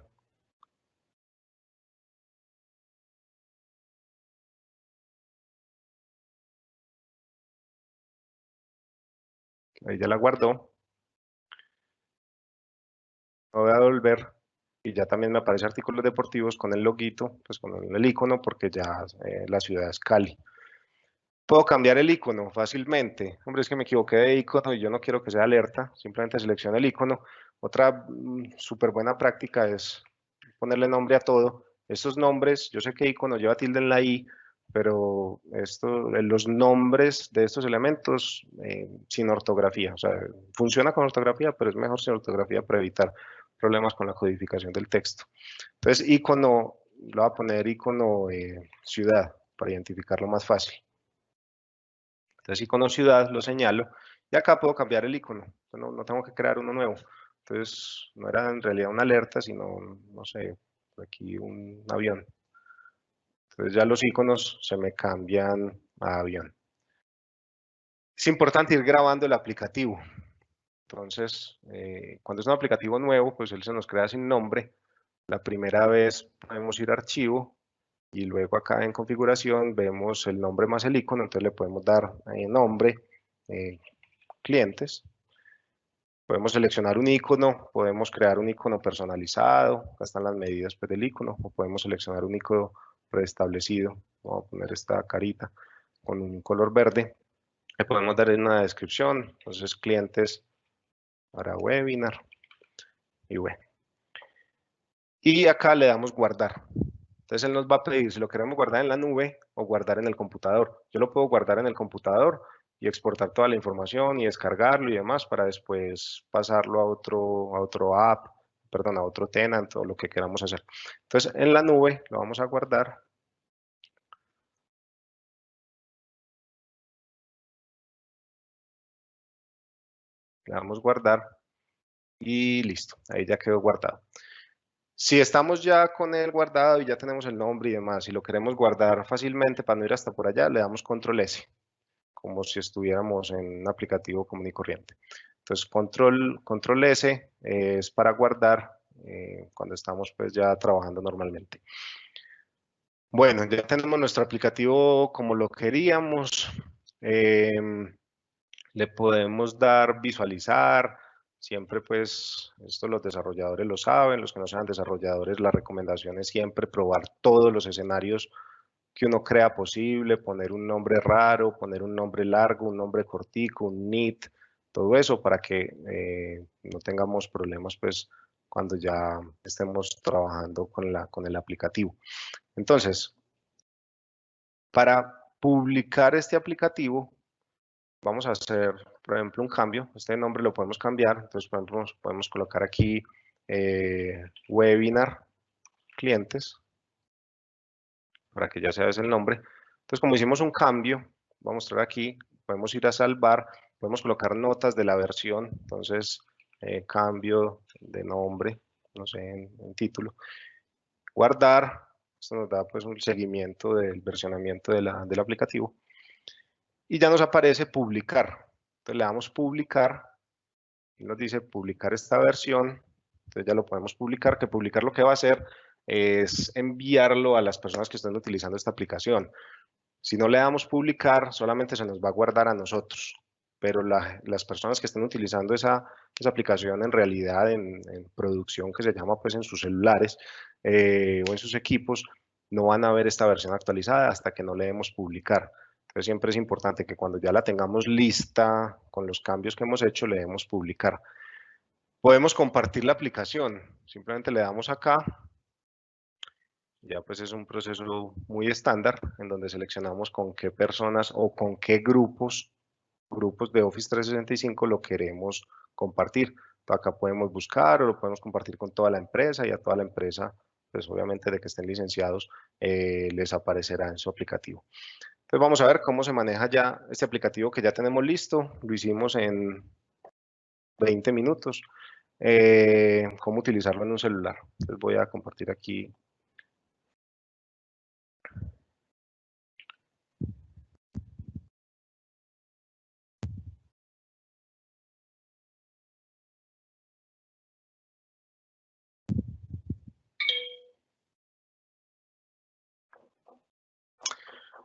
Ahí ya la guardó. Voy a volver y ya también me aparece artículos deportivos con el loguito, pues con el icono, porque ya la ciudad es Cali. Puedo cambiar el icono fácilmente. Hombre, es que me equivoqué de icono y yo no quiero que sea alerta. Simplemente selecciono el icono. Otra súper buena práctica es ponerle nombre a todo. Estos nombres, yo sé que icono lleva tilde en la i, pero los nombres de estos elementos sin ortografía. O sea, funciona con ortografía, pero es mejor sin ortografía para evitar problemas con la codificación del texto. Entonces, icono, le voy a poner icono ciudad para identificarlo más fácil. Entonces, icono ciudad, lo señalo, y acá puedo cambiar el icono, no tengo que crear uno nuevo. Entonces, no era en realidad una alerta, sino, no sé, aquí un avión. Entonces ya los iconos se me cambian a avión. Es importante ir grabando el aplicativo. Entonces, cuando es un aplicativo nuevo, pues él se nos crea sin nombre. La primera vez podemos ir a archivo y luego acá en configuración vemos el nombre más el icono, entonces le podemos dar nombre, clientes. Podemos seleccionar un icono, podemos crear un icono personalizado, acá están las medidas pues, del icono, o podemos seleccionar un icono preestablecido. Vamos a poner esta carita con un color verde. Le podemos dar una descripción, entonces clientes para webinar y bueno. Y acá le damos guardar. Entonces él nos va a pedir si lo queremos guardar en la nube o guardar en el computador. Yo lo puedo guardar en el computador y exportar toda la información y descargarlo y demás para después pasarlo a otro app, perdón, a otro tenant o lo que queramos hacer. Entonces en la nube lo vamos a guardar. Le damos guardar y listo, ahí ya quedó guardado. Si estamos ya con el guardado y ya tenemos el nombre y demás, y lo queremos guardar fácilmente para no ir hasta por allá, le damos control S, como si estuviéramos en un aplicativo común y corriente. Entonces, control S es para guardar cuando estamos pues ya trabajando normalmente. Bueno, ya tenemos nuestro aplicativo como lo queríamos. Le podemos dar visualizar. Siempre pues, esto los desarrolladores lo saben, los que no sean desarrolladores, la recomendación es siempre probar todos los escenarios que uno crea posible, poner un nombre raro, poner un nombre largo, un nombre cortico, un NIT, todo eso para que no tengamos problemas pues cuando ya estemos trabajando con el aplicativo. Entonces, para publicar este aplicativo, vamos a hacer, por ejemplo, un cambio. Este nombre lo podemos cambiar. Entonces, por ejemplo, podemos colocar aquí webinar clientes para que ya sea ese el nombre. Entonces, como hicimos un cambio, voy a mostrar aquí, podemos ir a salvar, podemos colocar notas de la versión. Entonces, cambio de nombre, no sé, en título. Guardar, esto nos da pues un seguimiento del versionamiento del aplicativo. Y ya nos aparece publicar. Entonces le damos publicar y nos dice publicar esta versión. Entonces ya lo podemos publicar, que publicar lo que va a hacer es enviarlo a las personas que estén utilizando esta aplicación. Si no le damos publicar, solamente se nos va a guardar a nosotros, pero las personas que estén utilizando esa aplicación en realidad en producción, que se llama pues en sus celulares o en sus equipos, no van a ver esta versión actualizada hasta que no le demos publicar. Entonces siempre es importante que cuando ya la tengamos lista con los cambios que hemos hecho, le demos publicar. Podemos compartir la aplicación, simplemente le damos acá. Ya pues es un proceso muy estándar en donde seleccionamos con qué personas o con qué grupos de Office 365 lo queremos compartir. Acá podemos buscar o lo podemos compartir con toda la empresa y a toda la empresa pues obviamente de que estén licenciados, les aparecerá en su aplicativo. Entonces vamos a ver cómo se maneja ya este aplicativo que ya tenemos listo. Lo hicimos en 20 minutos. Cómo utilizarlo en un celular. Les voy a compartir aquí.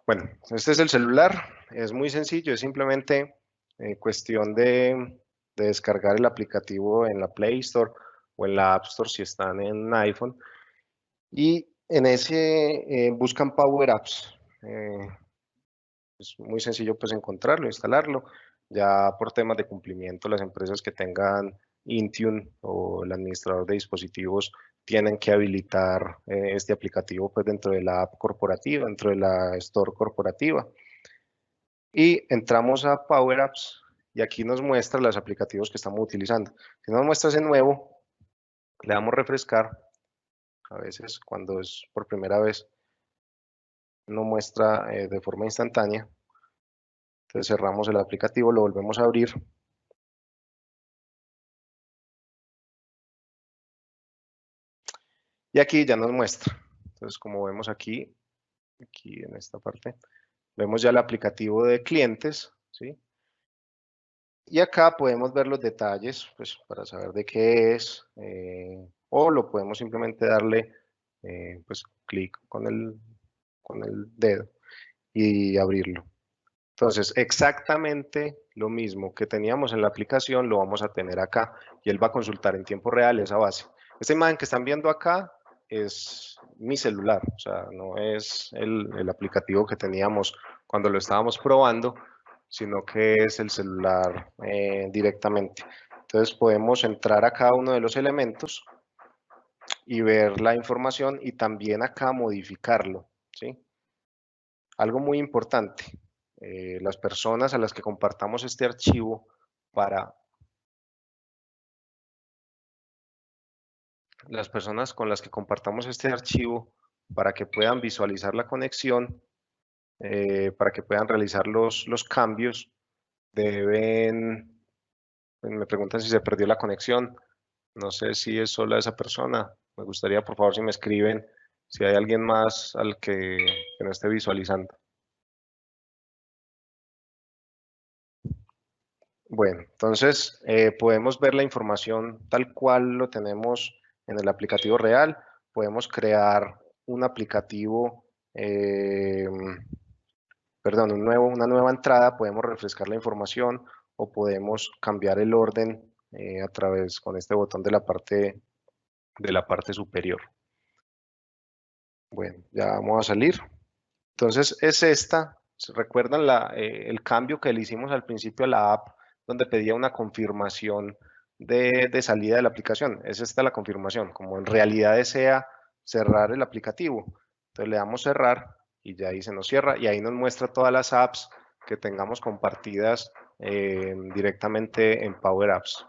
Bueno, este es el celular. Es muy sencillo. Es simplemente cuestión de descargar el aplicativo en la Play Store o en la App Store si están en iPhone. Y en ese buscan Power Apps. Es muy sencillo pues encontrarlo, instalarlo. Ya por temas de cumplimiento, las empresas que tengan Intune o el administrador de dispositivos tienen que habilitar este aplicativo pues dentro de la app corporativa, dentro de la store corporativa. Y entramos a Power Apps y aquí nos muestra los aplicativos que estamos utilizando. Si nos muestra ese nuevo, le damos refrescar. A veces cuando es por primera vez no muestra de forma instantánea. Entonces cerramos el aplicativo, lo volvemos a abrir. Y aquí ya nos muestra. Entonces, como vemos aquí en esta parte, vemos ya el aplicativo de clientes, ¿sí? Y acá podemos ver los detalles, pues, para saber de qué es, o lo podemos simplemente darle, pues, clic con el dedo y abrirlo. Entonces, exactamente lo mismo que teníamos en la aplicación lo vamos a tener acá y él va a consultar en tiempo real esa base. Esta imagen que están viendo acá es mi celular, o sea, no es el aplicativo que teníamos cuando lo estábamos probando, sino que es el celular directamente. Entonces podemos entrar a cada uno de los elementos y ver la información y también acá modificarlo, ¿sí? Algo muy importante, las personas a las que compartamos este archivo para las personas con las que compartamos este archivo para que puedan visualizar la conexión, para que puedan realizar los cambios, deben, me preguntan si se perdió la conexión, no sé si es sola esa persona, me gustaría por favor si me escriben si hay alguien más al que no esté visualizando. Bueno, entonces podemos ver la información tal cual lo tenemos en el aplicativo real. Podemos crear un aplicativo, perdón, una nueva entrada. Podemos refrescar la información o podemos cambiar el orden a través con este botón de la parte superior. Bueno, ya vamos a salir. Entonces es esta, ¿recuerdan el cambio que le hicimos al principio a la app donde pedía una confirmación de salida de la aplicación? Es esta la confirmación, como en realidad desea cerrar el aplicativo. Entonces le damos cerrar y ya ahí se nos cierra y ahí nos muestra todas las apps que tengamos compartidas directamente en Power Apps.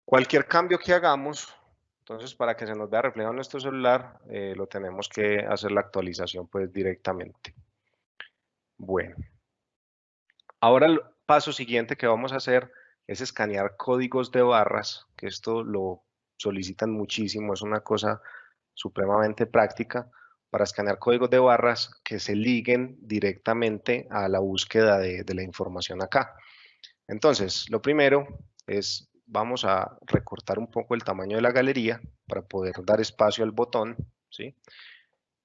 Cualquier cambio que hagamos, entonces para que se nos vea reflejado en nuestro celular, lo tenemos que hacer la actualización pues directamente. Bueno, ahora el paso siguiente que vamos a hacer es escanear códigos de barras, que esto lo solicitan muchísimo, es una cosa supremamente práctica para escanear códigos de barras que se liguen directamente a la búsqueda de la información acá. Entonces, lo primero es, vamos a recortar un poco el tamaño de la galería para poder dar espacio al botón, ¿sí?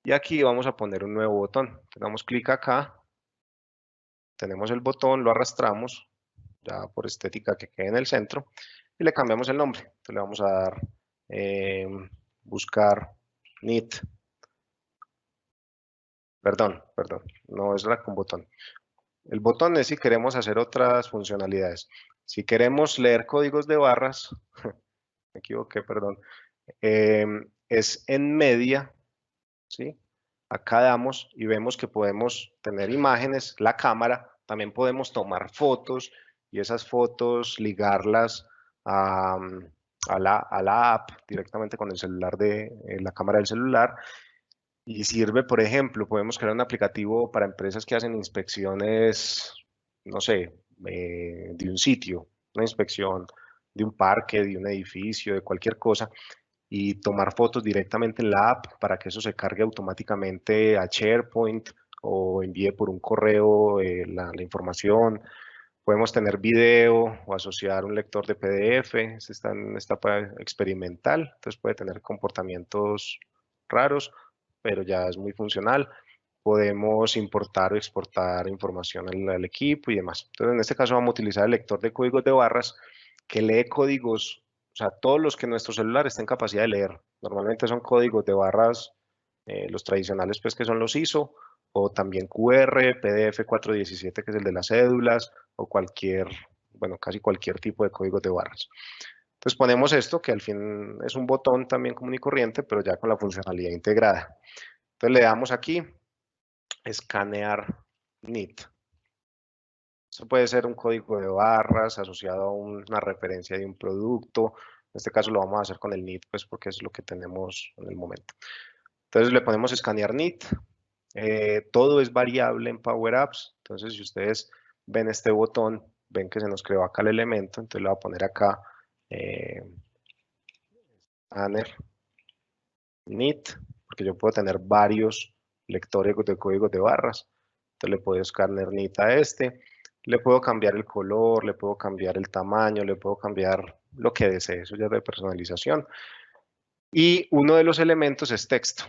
Y aquí vamos a poner un nuevo botón. Damos clic acá, tenemos el botón, lo arrastramos, ya por estética que quede en el centro, y le cambiamos el nombre. Entonces le vamos a dar buscar NIT, perdón, no es la con botón. El botón es si queremos hacer otras funcionalidades. Si queremos leer códigos de barras, me equivoqué, perdón, es en media, ¿sí? Acá damos y vemos que podemos tener imágenes, la cámara, también podemos tomar fotos y esas fotos ligarlas a la app directamente con el celular de la cámara del celular. Y sirve, por ejemplo, podemos crear un aplicativo para empresas que hacen inspecciones, no sé, de un sitio, una inspección de un parque, de un edificio, de cualquier cosa, y tomar fotos directamente en la app para que eso se cargue automáticamente a SharePoint o envíe por un correo la información. Podemos tener video o asociar un lector de PDF. Este está en etapa experimental, entonces puede tener comportamientos raros, pero ya es muy funcional. Podemos importar o exportar información al equipo y demás. Entonces, en este caso vamos a utilizar el lector de códigos de barras que lee códigos, o sea, todos los que nuestro celular esté en capacidad de leer. Normalmente son códigos de barras, los tradicionales, pues, que son los ISO, o también QR, PDF 417, que es el de las cédulas, o cualquier, bueno, casi cualquier tipo de códigos de barras. Entonces ponemos esto, que al fin es un botón también común y corriente, pero ya con la funcionalidad integrada. Entonces le damos aquí, escanear NIT. Eso puede ser un código de barras asociado a una referencia de un producto. En este caso lo vamos a hacer con el NIT, pues porque es lo que tenemos en el momento. Entonces le ponemos escanear NIT. Todo es variable en Power Apps. Entonces si ustedes ven este botón, ven que se nos creó acá el elemento. Entonces le voy a poner acá scanner NIT, porque yo puedo tener varios lectores de códigos de barras. Entonces le puedo escanear NIT a este. Le puedo cambiar el color, le puedo cambiar el tamaño, le puedo cambiar lo que desee. Eso ya es de personalización. Y uno de los elementos es texto.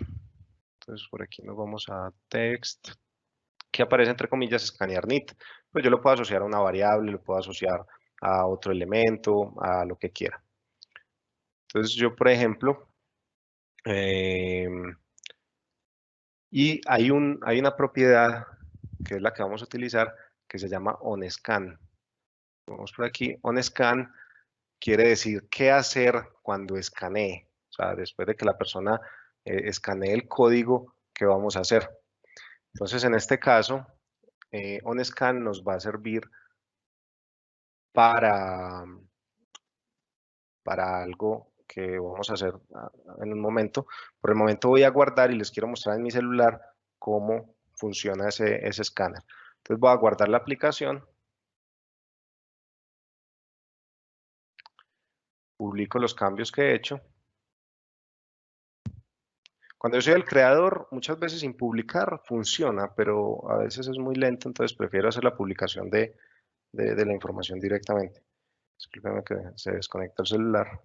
Entonces por aquí nos vamos a text, que aparece entre comillas escanear NIT. Pues yo lo puedo asociar a una variable, lo puedo asociar a otro elemento, a lo que quiera. Entonces yo, por ejemplo, y hay una propiedad que es la que vamos a utilizar que se llama onScan. Vamos por aquí. OnScan quiere decir qué hacer cuando escanee. O sea, después de que la persona escanee el código, ¿qué vamos a hacer? Entonces, en este caso, OnScan nos va a servir para, para algo que vamos a hacer en un momento. Por el momento voy a guardar y les quiero mostrar en mi celular cómo funciona ese escáner. Entonces voy a guardar la aplicación, publico los cambios que he hecho. Cuando yo soy el creador, muchas veces sin publicar funciona, pero a veces es muy lento, entonces prefiero hacer la publicación de la información directamente. Discúlpeme que se desconecta el celular.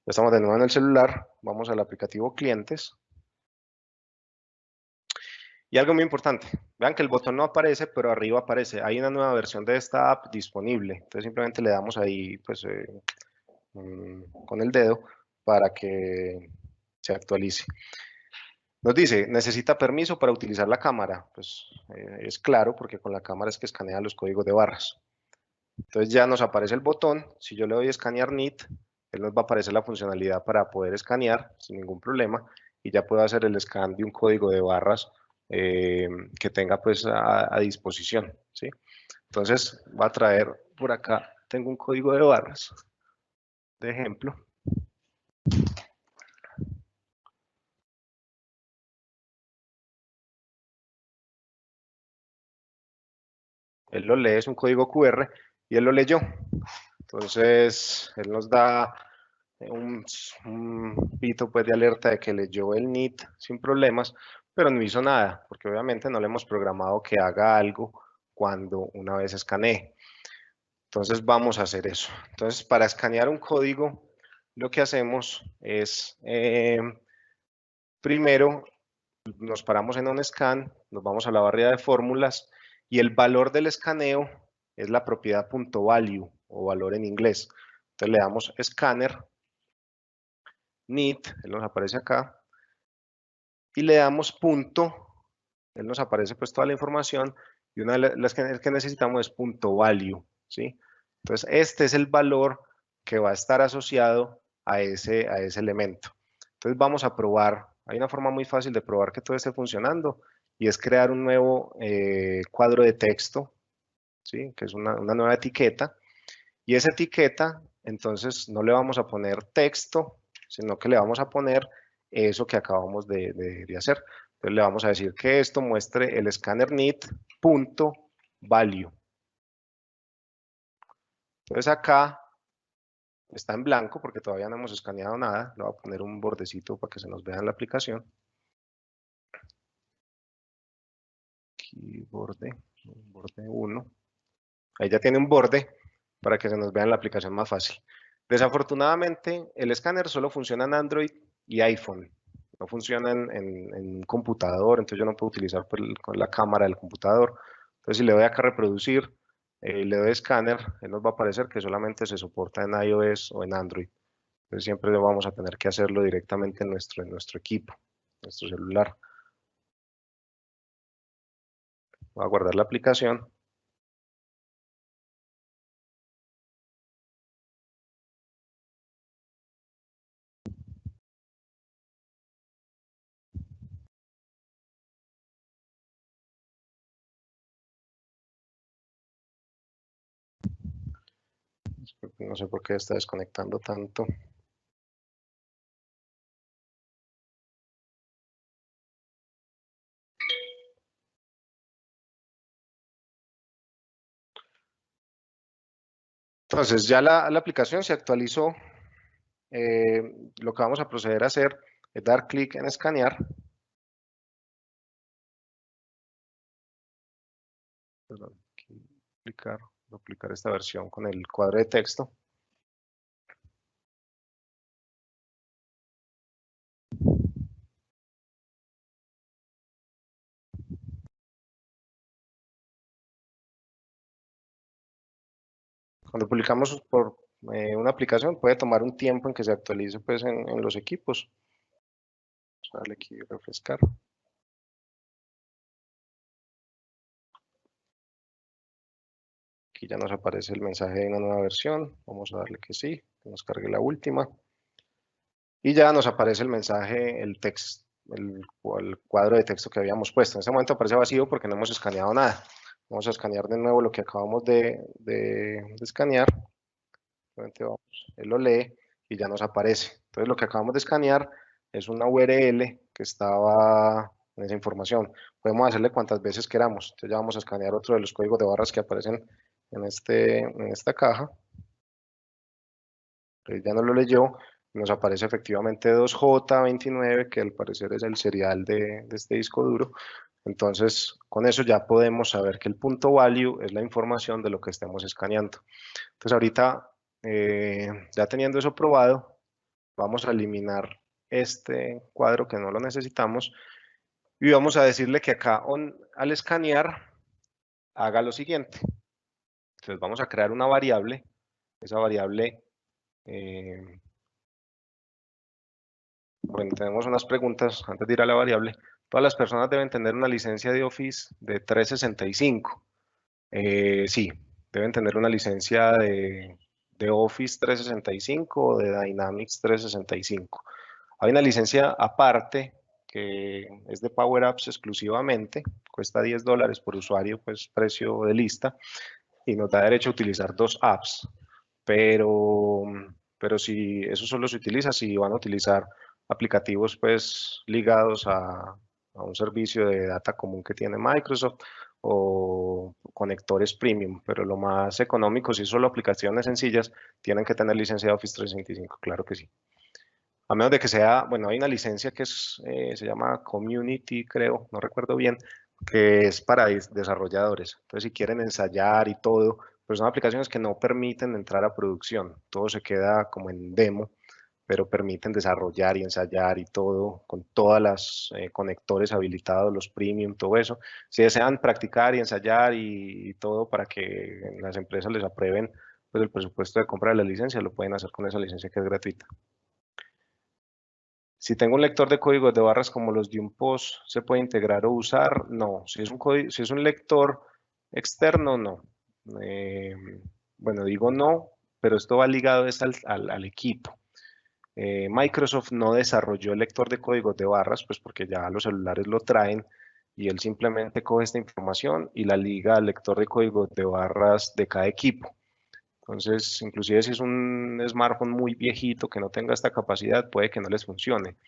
Estamos de nuevo en el celular, vamos al aplicativo clientes. Y algo muy importante, vean que el botón no aparece, pero arriba aparece, hay una nueva versión de esta app disponible. Entonces simplemente le damos ahí pues, con el dedo para que se actualice. Nos dice, necesita permiso para utilizar la cámara. Pues es claro, porque con la cámara es que escanea los códigos de barras. Entonces ya nos aparece el botón. Si yo le doy a escanear NIT, él nos va a aparecer la funcionalidad para poder escanear sin ningún problema. Y ya puedo hacer el scan de un código de barras que tenga pues a disposición, ¿sí? Entonces va a traer por acá, tengo un código de barras, de ejemplo. Él lo lee, es un código QR y él lo leyó. Entonces, él nos da un pito pues, de alerta de que leyó el NIT sin problemas, pero no hizo nada, porque obviamente no le hemos programado que haga algo cuando una vez escanee. Entonces, vamos a hacer eso. Entonces, para escanear un código, lo que hacemos es, primero, nos paramos en OnScan, nos vamos a la barra de fórmulas y el valor del escaneo es la propiedad .value o valor en inglés. Entonces le damos scanner, NIT, él nos aparece acá, y le damos punto, él nos aparece pues toda la información y una de las que necesitamos es .value, ¿sí? Entonces este es el valor que va a estar asociado a ese elemento. Entonces vamos a probar Hay una forma muy fácil de probar que todo esté funcionando y es crear un nuevo cuadro de texto, ¿sí? Que es una nueva etiqueta. Y esa etiqueta, entonces, no le vamos a poner texto, sino que le vamos a poner eso que acabamos de hacer. Entonces le vamos a decir que esto muestre el escáner NIT.value. Entonces acá está en blanco porque todavía no hemos escaneado nada. Le voy a poner un bordecito para que se nos vea en la aplicación. Aquí borde 1. Ahí ya tiene un borde para que se nos vea en la aplicación más fácil. Desafortunadamente, el escáner solo funciona en Android y iPhone. No funciona en un computador, entonces yo no puedo utilizar con la cámara del computador. Entonces, si le doy acá a reproducir, le doy escáner, él nos va a aparecer que solamente se soporta en iOS o en Android. Entonces, siempre vamos a tener que hacerlo directamente en nuestro equipo, nuestro celular. Voy a guardar la aplicación. No sé por qué está desconectando tanto. Entonces ya la aplicación se actualizó. Lo que vamos a proceder a hacer es dar clic en escanear. Perdón, aquí duplicar esta versión con el cuadro de texto. Cuando publicamos por una aplicación puede tomar un tiempo en que se actualice pues, en los equipos. Vamos a darle aquí refrescar. Aquí ya nos aparece el mensaje de una nueva versión. Vamos a darle que sí, que nos cargue la última. Y ya nos aparece el mensaje, el cuadro de texto que habíamos puesto. En este momento aparece vacío porque no hemos escaneado nada. Vamos a escanear de nuevo lo que acabamos de escanear. Él lo lee y ya nos aparece. Entonces lo que acabamos de escanear es una URL que estaba en esa información. Podemos hacerle cuantas veces queramos. Entonces ya vamos a escanear otro de los códigos de barras que aparecen en esta caja. Entonces ya no lo leyó. Nos aparece efectivamente 2J29, que al parecer es el serial de este disco duro. Entonces, con eso ya podemos saber que el punto value es la información de lo que estemos escaneando. Entonces, ahorita, ya teniendo eso probado, vamos a eliminar este cuadro que no lo necesitamos y vamos a decirle que acá al escanear haga lo siguiente. Entonces, vamos a crear una variable. Esa variable... Bueno, tenemos unas preguntas antes de ir a la variable. Todas las personas deben tener una licencia de Office de 365. Sí, deben tener una licencia de Office 365 o de Dynamics 365. Hay una licencia aparte que es de Power Apps exclusivamente, cuesta $10 por usuario, pues precio de lista, y nos da derecho a utilizar 2 apps. Pero si eso solo se utiliza, si van a utilizar aplicativos pues ligados a un servicio de data común que tiene Microsoft o conectores premium, pero lo más económico, si solo aplicaciones sencillas, tienen que tener licencia de Office 365, claro que sí. A menos de que sea, bueno, hay una licencia que se llama Community, creo, no recuerdo bien, que es para desarrolladores. Entonces, si quieren ensayar y todo, pero son aplicaciones que no permiten entrar a producción. Todo se queda como en demo, pero permiten desarrollar y ensayar y todo, con todas las conectores habilitados, los premium, todo eso. Si desean practicar y ensayar y todo para que las empresas les aprueben pues, el presupuesto de compra de la licencia, lo pueden hacer con esa licencia que es gratuita. Si tengo un lector de códigos de barras como los de un POS, ¿se puede integrar o usar? No. Si es un lector externo, no. Eh, bueno, digo no, pero esto va ligado es al equipo. Microsoft no desarrolló el lector de códigos de barras, pues porque ya los celulares lo traen y él simplemente coge esta información y la liga al lector de códigos de barras de cada equipo. Entonces, inclusive si es un smartphone muy viejito que no tenga esta capacidad, puede que no les funcione,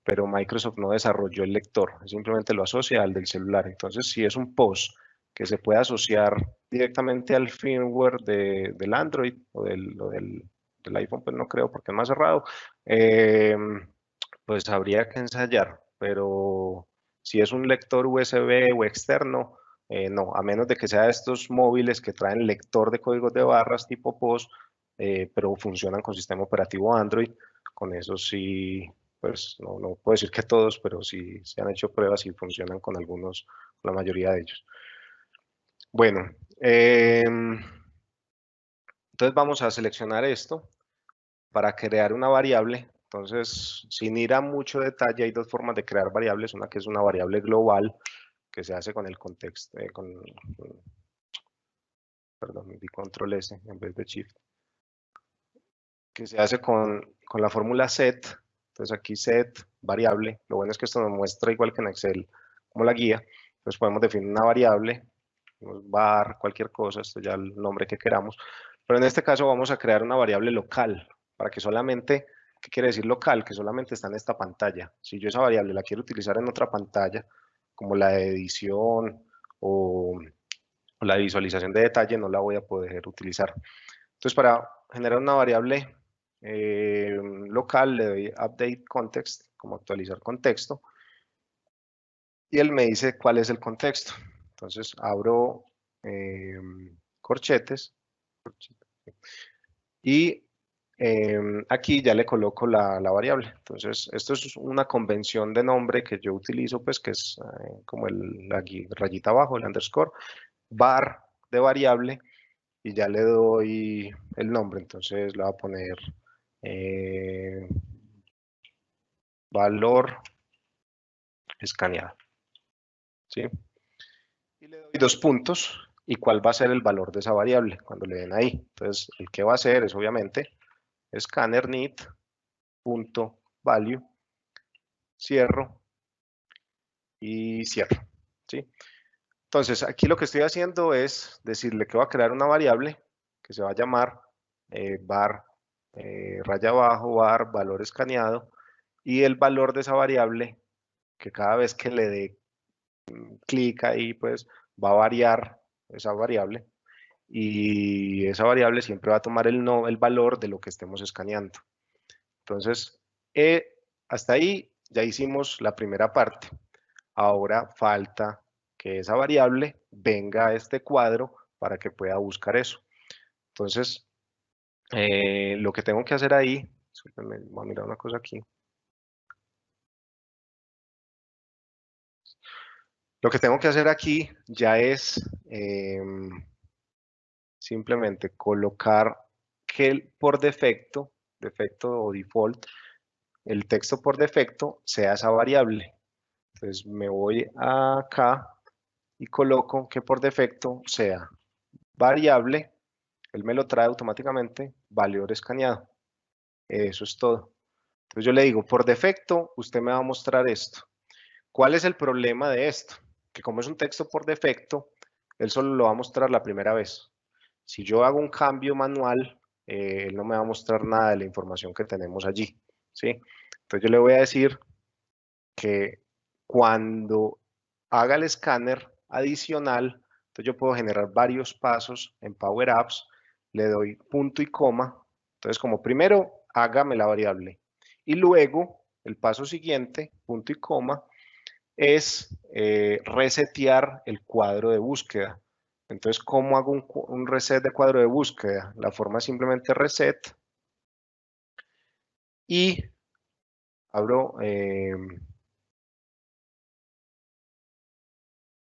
pero Microsoft no desarrolló el lector, simplemente lo asocia al del celular. Entonces, si es un POS que se puede asociar directamente al firmware del Android del iPhone, pues no creo porque es más cerrado, pues habría que ensayar, pero si es un lector USB o externo, no, a menos de que sea de estos móviles que traen lector de códigos de barras tipo POS, pero funcionan con sistema operativo Android, con eso sí, pues no puedo decir que todos, pero sí se han hecho pruebas y funcionan con algunos, con la mayoría de ellos. Bueno, entonces vamos a seleccionar esto para crear una variable. Entonces, sin ir a mucho detalle, hay dos formas de crear variables. Una que es una variable global, que se hace con el contexto, perdón, di control S en vez de shift, que se hace con la fórmula set. Entonces aquí set, variable. Lo bueno es que esto nos muestra igual que en Excel, como la guía. Entonces podemos definir una variable, var, cualquier cosa, esto ya el nombre que queramos. Pero en este caso vamos a crear una variable local, para que solamente, ¿qué quiere decir local? Que solamente está en esta pantalla. Si yo esa variable la quiero utilizar en otra pantalla, como la de edición o la visualización de detalle, no la voy a poder utilizar. Entonces, para generar una variable local, le doy update context, como actualizar contexto, y él me dice cuál es el contexto. Entonces, abro corchetes, y aquí ya le coloco la variable. Entonces, esto es una convención de nombre que yo utilizo, pues que es como la rayita abajo, el underscore, var de variable, y ya le doy el nombre. Entonces, le voy a poner eh, valor escaneado, ¿sí? Y le doy dos puntos. ¿Y cuál va a ser el valor de esa variable cuando le den ahí? Entonces, el que va a hacer es obviamente scanner value, cierro y cierro, ¿sí? Entonces, aquí lo que estoy haciendo es decirle que va a crear una variable que se va a llamar var raya abajo, var valor escaneado, y el valor de esa variable, que cada vez que le dé clic ahí, pues va a variar esa variable, y esa variable siempre va a tomar el valor de lo que estemos escaneando. Entonces, hasta ahí ya hicimos la primera parte. Ahora falta que esa variable venga a este cuadro para que pueda buscar eso. Entonces, lo que tengo que hacer ahí, voy a mirar una cosa aquí. Lo que tengo que hacer aquí ya es simplemente colocar que por defecto o default, el texto por defecto sea esa variable. Entonces me voy acá y coloco que por defecto sea variable, él me lo trae automáticamente, valor escaneado. Eso es todo. Entonces yo le digo, por defecto, usted me va a mostrar esto. ¿Cuál es el problema de esto? Que como es un texto por defecto, él solo lo va a mostrar la primera vez. Si yo hago un cambio manual, él no me va a mostrar nada de la información que tenemos allí, ¿sí? Entonces yo le voy a decir que cuando haga el escáner adicional, entonces yo puedo generar varios pasos en Power Apps, le doy punto y coma, entonces como primero hágame la variable y luego el paso siguiente, punto y coma, es resetear el cuadro de búsqueda. Entonces, ¿cómo hago un reset de cuadro de búsqueda? La forma es simplemente reset y abro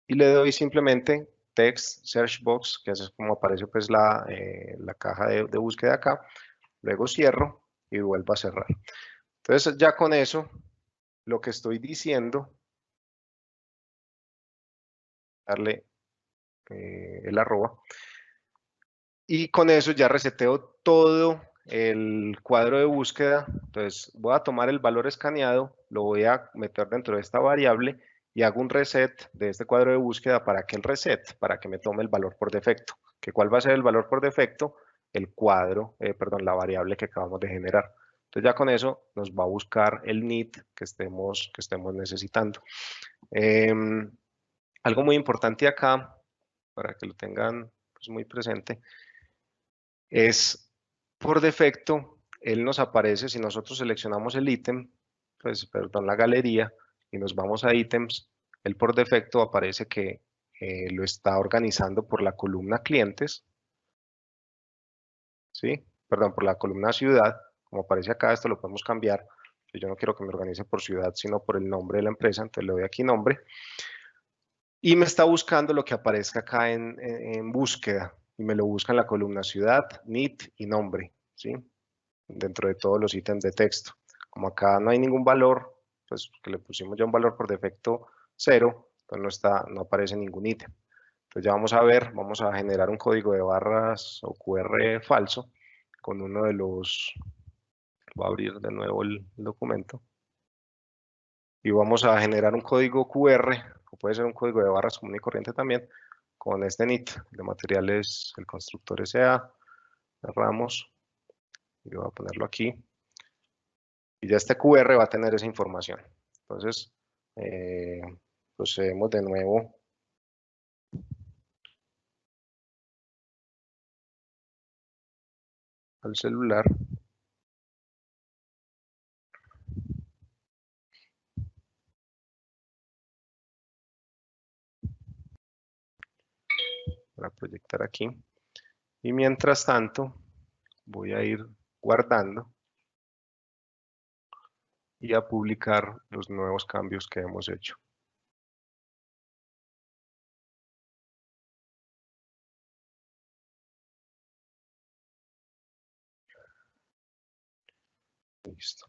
y le doy simplemente text search box, que es como aparece pues la caja de búsqueda acá. Luego cierro y vuelvo a cerrar. Entonces, ya con eso, lo que estoy diciendo, darle el arroba, y con eso ya reseteo todo el cuadro de búsqueda, entonces voy a tomar el valor escaneado, lo voy a meter dentro de esta variable y hago un reset de este cuadro de búsqueda. ¿Para que el reset? Para que me tome el valor por defecto. ¿Que cuál va a ser el valor por defecto? El cuadro, perdón, la variable que acabamos de generar. Entonces ya con eso nos va a buscar el NEAT que estemos necesitando. Algo muy importante acá, para que lo tengan pues, muy presente, es por defecto, él nos aparece, si nosotros seleccionamos el ítem, pues perdón, la galería, y nos vamos a ítems, él por defecto aparece que lo está organizando por la columna clientes, ¿sí? Perdón, por la columna ciudad, como aparece acá, esto lo podemos cambiar. Yo no quiero que me organice por ciudad, sino por el nombre de la empresa, entonces le doy aquí nombre. Y me está buscando lo que aparezca acá en búsqueda, y me lo busca en la columna ciudad, NIT y nombre, ¿sí? Dentro de todos los ítems de texto. Como acá no hay ningún valor, pues que le pusimos ya un valor por defecto 0, entonces no aparece ningún ítem. Entonces ya vamos a ver, vamos a generar un código de barras o QR falso con uno de los, voy a abrir de nuevo el documento, y vamos a generar un código QR, o puede ser un código de barras común y corriente también, con este NIT de materiales, el constructor SA, cerramos, y voy a ponerlo aquí, y ya este QR va a tener esa información. Entonces, eh, procedemos de nuevo al celular. Para proyectar aquí. Y mientras tanto, voy a ir guardando y a publicar los nuevos cambios que hemos hecho. Listo.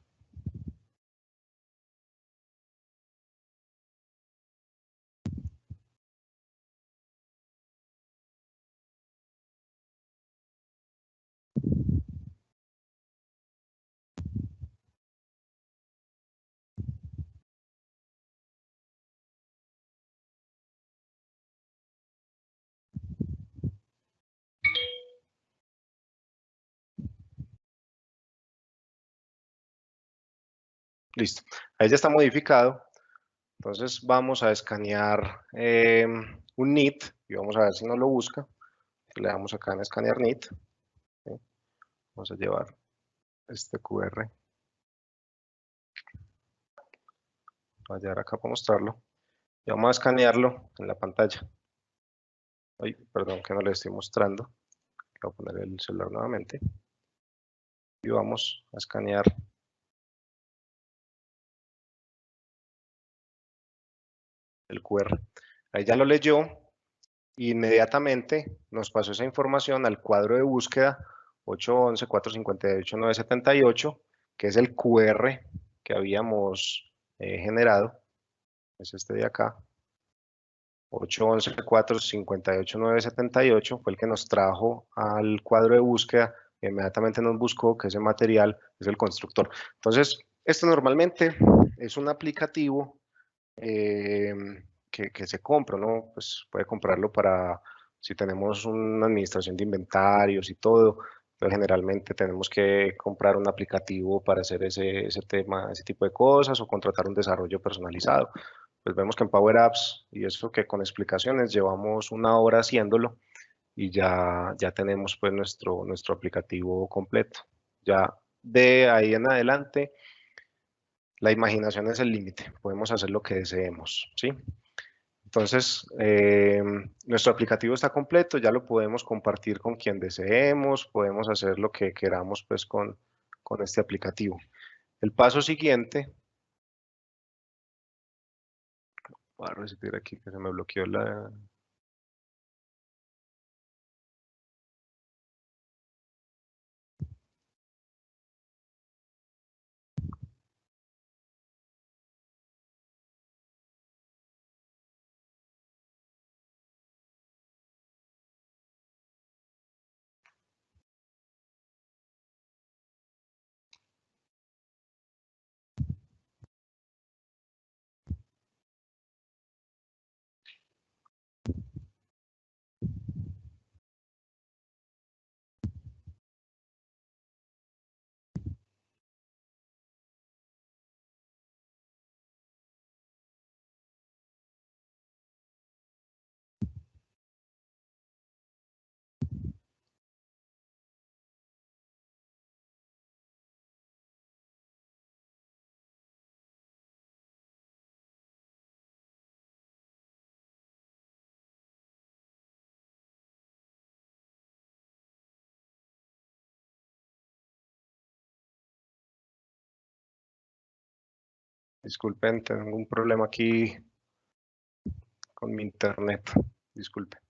Listo. Ahí ya está modificado. Entonces vamos a escanear un NIT y vamos a ver si nos lo busca. Le damos acá en escanear NIT. ¿Sí? Vamos a llevar este QR. Voy a llevar acá para mostrarlo. Y vamos a escanearlo en la pantalla. Ay, perdón que no le estoy mostrando. Voy a poner el celular nuevamente. Y vamos a escanear el QR. Ahí ya lo leyó. Inmediatamente nos pasó esa información al cuadro de búsqueda 811-458-978, que es el QR que habíamos generado. Es este de acá. 811-458-978 fue el que nos trajo al cuadro de búsqueda. Inmediatamente nos buscó que ese material es el constructor. Entonces, esto normalmente es un aplicativo eh, que se compra, ¿no? Pues puede comprarlo para si tenemos una administración de inventarios y todo. Pero generalmente tenemos que comprar un aplicativo para hacer ese tema, ese tipo de cosas o contratar un desarrollo personalizado. Pues vemos que en Power Apps, y eso que con explicaciones llevamos una hora haciéndolo y ya tenemos pues nuestro aplicativo completo. Ya de ahí en adelante, la imaginación es el límite. Podemos hacer lo que deseemos, ¿sí? Entonces, nuestro aplicativo está completo, ya lo podemos compartir con quien deseemos, podemos hacer lo que queramos pues con este aplicativo. El paso siguiente, voy a recibir aquí que se me bloqueó la... Disculpen, tengo un problema aquí con mi internet. Disculpen.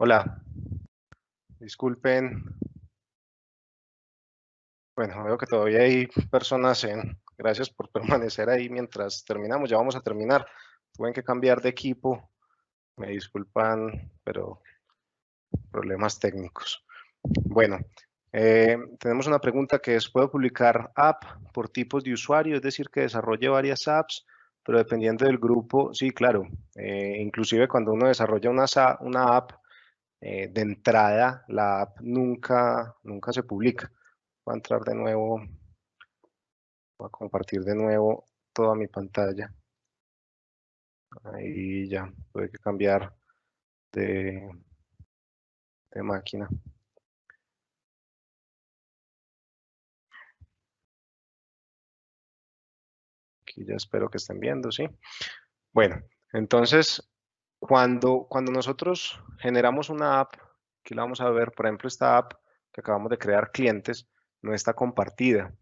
Hola, disculpen. Bueno, veo que todavía hay personas en... Gracias por permanecer ahí mientras terminamos. Ya vamos a terminar. Tuve que cambiar de equipo. Me disculpan, pero problemas técnicos. Bueno, tenemos una pregunta que es, ¿puedo publicar app por tipos de usuario? Es decir, que desarrolle varias apps, pero dependiendo del grupo, sí, claro. Inclusive cuando uno desarrolla una app, de entrada, la app nunca se publica. Voy a entrar de nuevo, voy a compartir de nuevo toda mi pantalla. Ahí ya, tuve que cambiar de, de máquina. Aquí ya espero que estén viendo, ¿sí? Bueno, entonces, cuando nosotros generamos una app, aquí la vamos a ver, por ejemplo, esta app que acabamos de crear clientes, no está compartida.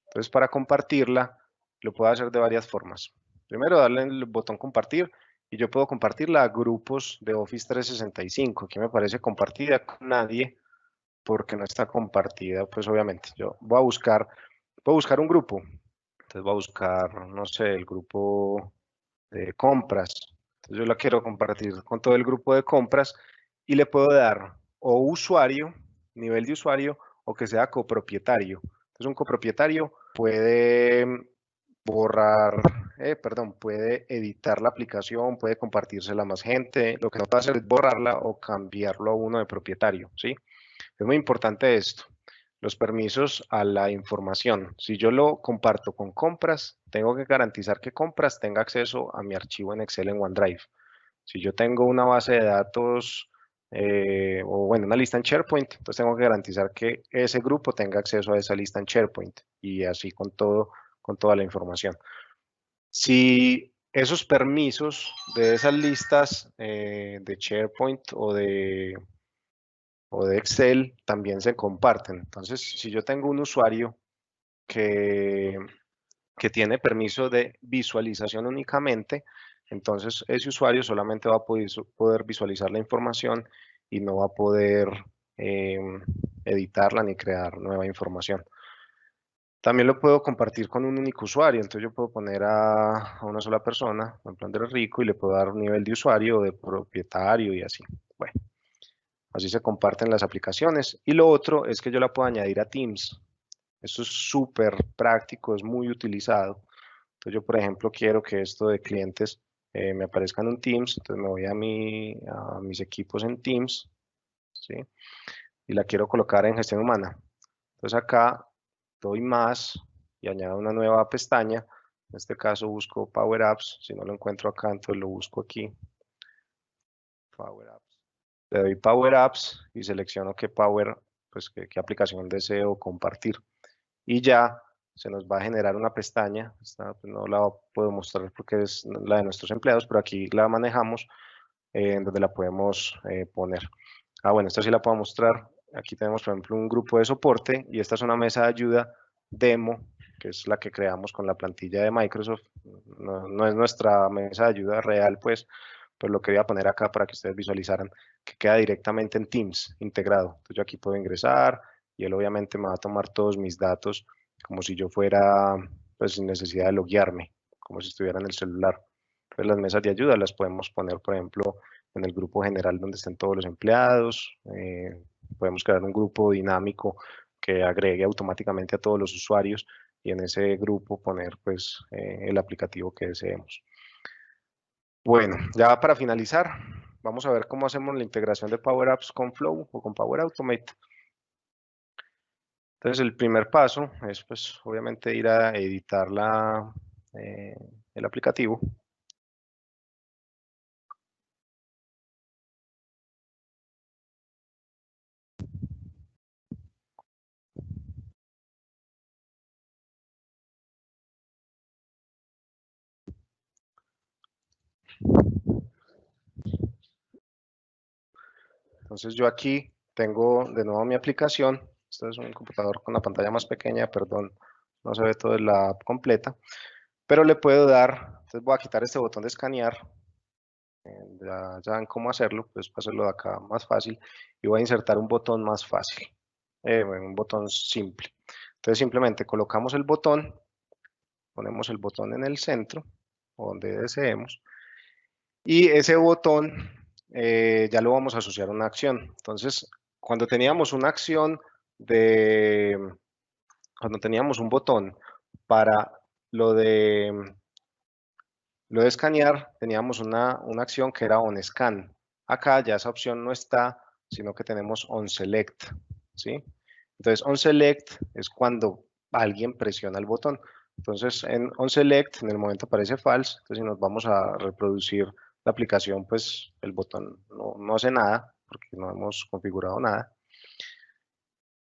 Entonces, para compartirla, lo puedo hacer de varias formas. Primero, darle el botón compartir y yo puedo compartirla a grupos de Office 365. Aquí me parece compartida con nadie porque no está compartida, pues obviamente. Yo puedo buscar un grupo. Entonces voy a buscar, no sé, el grupo de compras. Entonces yo la quiero compartir con todo el grupo de compras y le puedo dar o usuario, nivel de usuario, o que sea copropietario. Entonces un copropietario puede borrar, puede editar la aplicación, puede compartírsela a más gente. Lo que no puede hacer es borrarla o cambiarlo a uno de propietario, ¿sí? Es muy importante esto. Los permisos a la información. Si yo lo comparto con compras, tengo que garantizar que compras tenga acceso a mi archivo en Excel en OneDrive. Si yo tengo una base de datos o bueno, una lista en SharePoint, entonces tengo que garantizar que ese grupo tenga acceso a esa lista en SharePoint y así con toda la información. Si esos permisos de esas listas de SharePoint o de Excel también se comparten. Entonces, si yo tengo un usuario que, que tiene permiso de visualización únicamente, entonces ese usuario solamente va a poder visualizar la información y no va a poder eh, editarla ni crear nueva información. También lo puedo compartir con un único usuario, entonces yo puedo poner a una sola persona, en plan de rico, y le puedo dar un nivel de usuario o de propietario y así. Bueno. Así se comparten las aplicaciones. Y lo otro es que yo la puedo añadir a Teams. Esto es súper práctico, es muy utilizado. Entonces yo, por ejemplo, quiero que esto de clientes me aparezca en un Teams. Entonces me voy a mis equipos en Teams, ¿sí? Y la quiero colocar en gestión humana. Entonces acá doy más y añado una nueva pestaña. En este caso busco Power Apps. Si no lo encuentro acá, entonces lo busco aquí. Power Apps. Le doy Power Apps y selecciono pues qué aplicación deseo compartir. Y ya se nos va a generar una pestaña. Esta pues, no la puedo mostrar porque es la de nuestros empleados, pero aquí la manejamos en donde la podemos poner. Bueno, esta sí la puedo mostrar. Aquí tenemos, por ejemplo, un grupo de soporte y esta es una mesa de ayuda demo, que es la que creamos con la plantilla de Microsoft. No es nuestra mesa de ayuda real, pues, pero lo quería poner acá para que ustedes visualizaran que queda directamente en Teams integrado. Entonces yo aquí puedo ingresar y él obviamente me va a tomar todos mis datos como si yo fuera, pues sin necesidad de loguearme, como si estuviera en el celular. Entonces las mesas de ayuda las podemos poner, por ejemplo, en el grupo general donde estén todos los empleados. Podemos crear un grupo dinámico que agregue automáticamente a todos los usuarios y en ese grupo poner pues el aplicativo que deseemos. Bueno, ya para finalizar, vamos a ver cómo hacemos la integración de Power Apps con Flow o con Power Automate. Entonces, el primer paso es, pues, obviamente ir a editar el aplicativo. Entonces, yo aquí tengo de nuevo mi aplicación. Este es un computador con la pantalla más pequeña, perdón, no se ve toda la app completa, pero le puedo dar, entonces voy a quitar este botón de escanear Ya saben cómo hacerlo, pues para hacerlo de acá más fácil. Y voy a insertar un botón más fácil, bueno, un botón simple. Entonces simplemente colocamos el botón, ponemos el botón en el centro, o donde deseemos, y ese botón ya lo vamos a asociar a una acción. Entonces, cuando teníamos una acción de, cuando teníamos un botón para lo de, lo de escanear, teníamos una acción que era onScan. Acá ya esa opción no está, sino que tenemos onSelect, ¿sí? Entonces, onSelect es cuando alguien presiona el botón. Entonces, en onSelect, en el momento aparece false. Entonces, si nos vamos a reproducir la aplicación, pues el botón no hace nada, porque no hemos configurado nada.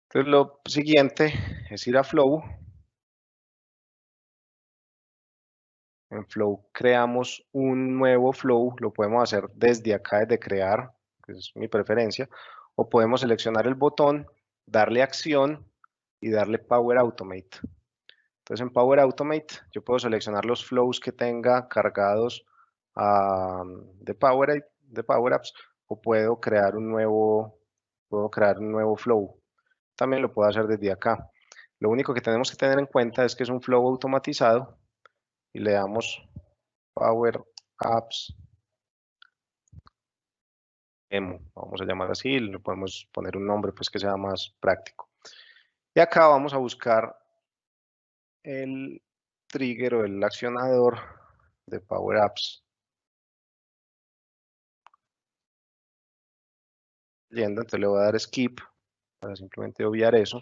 Entonces, lo siguiente es ir a Flow. En Flow creamos un nuevo Flow, lo podemos hacer desde acá, desde crear, que es mi preferencia, o podemos seleccionar el botón, darle acción y darle Power Automate. Entonces en Power Automate yo puedo seleccionar los flows que tenga cargados de Power Apps, o puedo crear un nuevo flow. También lo puedo hacer desde acá. Lo único que tenemos que tener en cuenta es que es un flow automatizado y le damos Power Apps Demo, vamos a llamar así, le podemos poner un nombre pues que sea más práctico. Y acá vamos a buscar el trigger o el accionador de Power Apps. Entonces le voy a dar skip para simplemente obviar eso.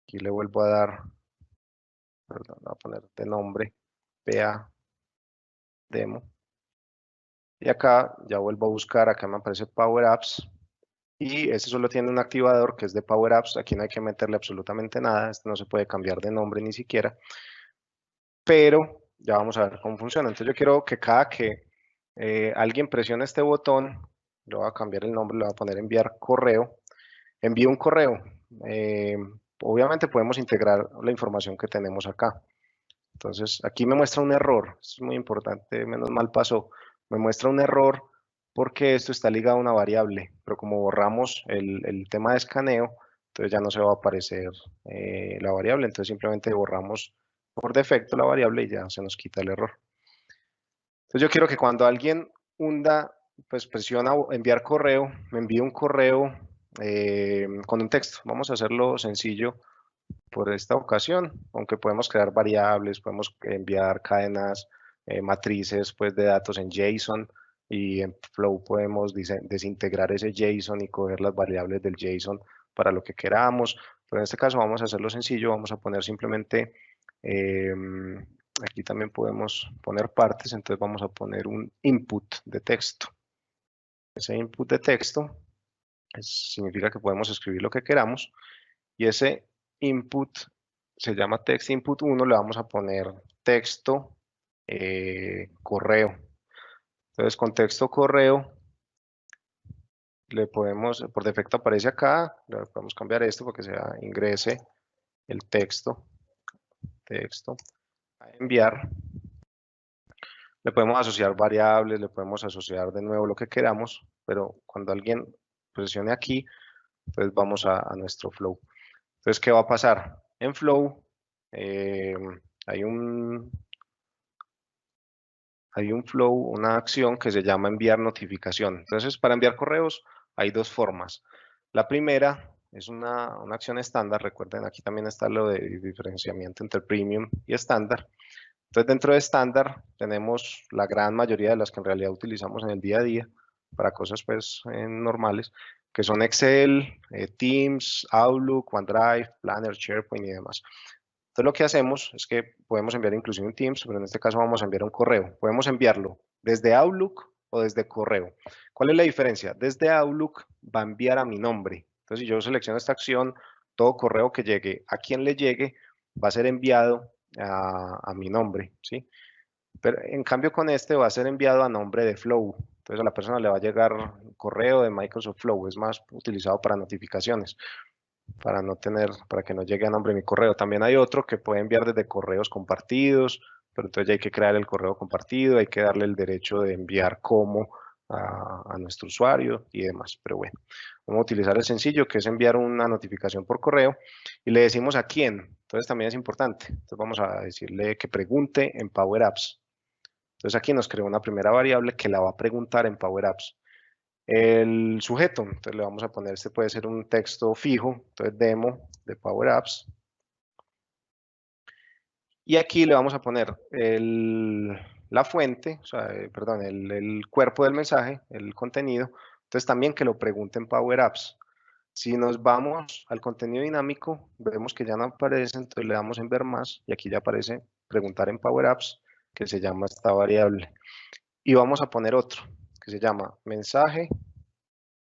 Aquí le vuelvo a dar, perdón, voy a poner de nombre PA Demo. Y acá ya vuelvo a buscar, acá me aparece Power Apps. Y este solo tiene un activador que es de Power Apps. Aquí no hay que meterle absolutamente nada. Este no se puede cambiar de nombre ni siquiera. Pero ya vamos a ver cómo funciona. Entonces yo quiero que cada que alguien presione este botón, le voy a cambiar el nombre, le voy a poner enviar correo, envío un correo. Eh, Obviamente podemos integrar la información que tenemos acá. Entonces aquí me muestra un error, esto es muy importante, menos mal pasó, me muestra un error porque esto está ligado a una variable, pero como borramos el tema de escaneo, entonces ya no se va a aparecer la variable, entonces simplemente borramos por defecto la variable y ya se nos quita el error. Entonces yo quiero que cuando alguien pues presiona enviar correo, me envíe un correo con un texto. Vamos a hacerlo sencillo por esta ocasión, aunque podemos crear variables, podemos enviar cadenas, matrices pues, de datos en JSON, y en Flow podemos desintegrar ese JSON y coger las variables del JSON para lo que queramos. Pero en este caso vamos a hacerlo sencillo, vamos a poner simplemente, aquí también podemos poner partes, entonces vamos a poner un input de texto. Ese input de texto significa que podemos escribir lo que queramos, y ese input se llama text input 1, le vamos a poner texto correo. Entonces con texto correo le podemos, por defecto aparece acá, le podemos cambiar esto porque sea ingrese el texto a enviar. Le podemos asociar variables, le podemos asociar de nuevo lo que queramos, pero cuando alguien presione aquí, entonces vamos a nuestro flow. Entonces, ¿qué va a pasar? En Flow eh, hay un flow, una acción que se llama enviar notificación. Entonces, para enviar correos hay dos formas. La primera es una acción estándar. Recuerden, aquí también está lo de diferenciamiento entre premium y estándar. Entonces, dentro de estándar tenemos la gran mayoría de las que en realidad utilizamos en el día a día para cosas pues normales, que son Excel, Teams, Outlook, OneDrive, Planner, SharePoint y demás. Entonces lo que hacemos es que podemos enviar inclusive un Teams, pero en este caso vamos a enviar un correo. Podemos enviarlo desde Outlook o desde correo. ¿Cuál es la diferencia? Desde Outlook va a enviar a mi nombre. Entonces si yo selecciono esta acción, todo correo que llegue a quien le llegue va a ser enviado a mi nombre, ¿sí? Pero en cambio con este va a ser enviado a nombre de Flow. Entonces a la persona le va a llegar un correo de Microsoft Flow. Es más utilizado para notificaciones, para que no llegue a nombre de mi correo. También hay otro que puede enviar desde correos compartidos, pero entonces ya hay que crear el correo compartido, hay que darle el derecho de enviar como a nuestro usuario y demás. Pero bueno, vamos a utilizar el sencillo, que es enviar una notificación por correo, y le decimos a quién. Entonces también es importante. Entonces vamos a decirle que pregunte en Power Apps. Entonces aquí nos creó una primera variable que la va a preguntar en Power Apps. El sujeto, entonces le vamos a poner, este puede ser un texto fijo, entonces demo de Power Apps. Y aquí le vamos a poner la fuente, o sea, perdón, el cuerpo del mensaje, el contenido. Entonces también que lo pregunte en Power Apps. Si nos vamos al contenido dinámico, vemos que ya no aparece, entonces le damos en ver más y aquí ya aparece preguntar en Power Apps, que se llama esta variable. Y vamos a poner otro, que se llama mensaje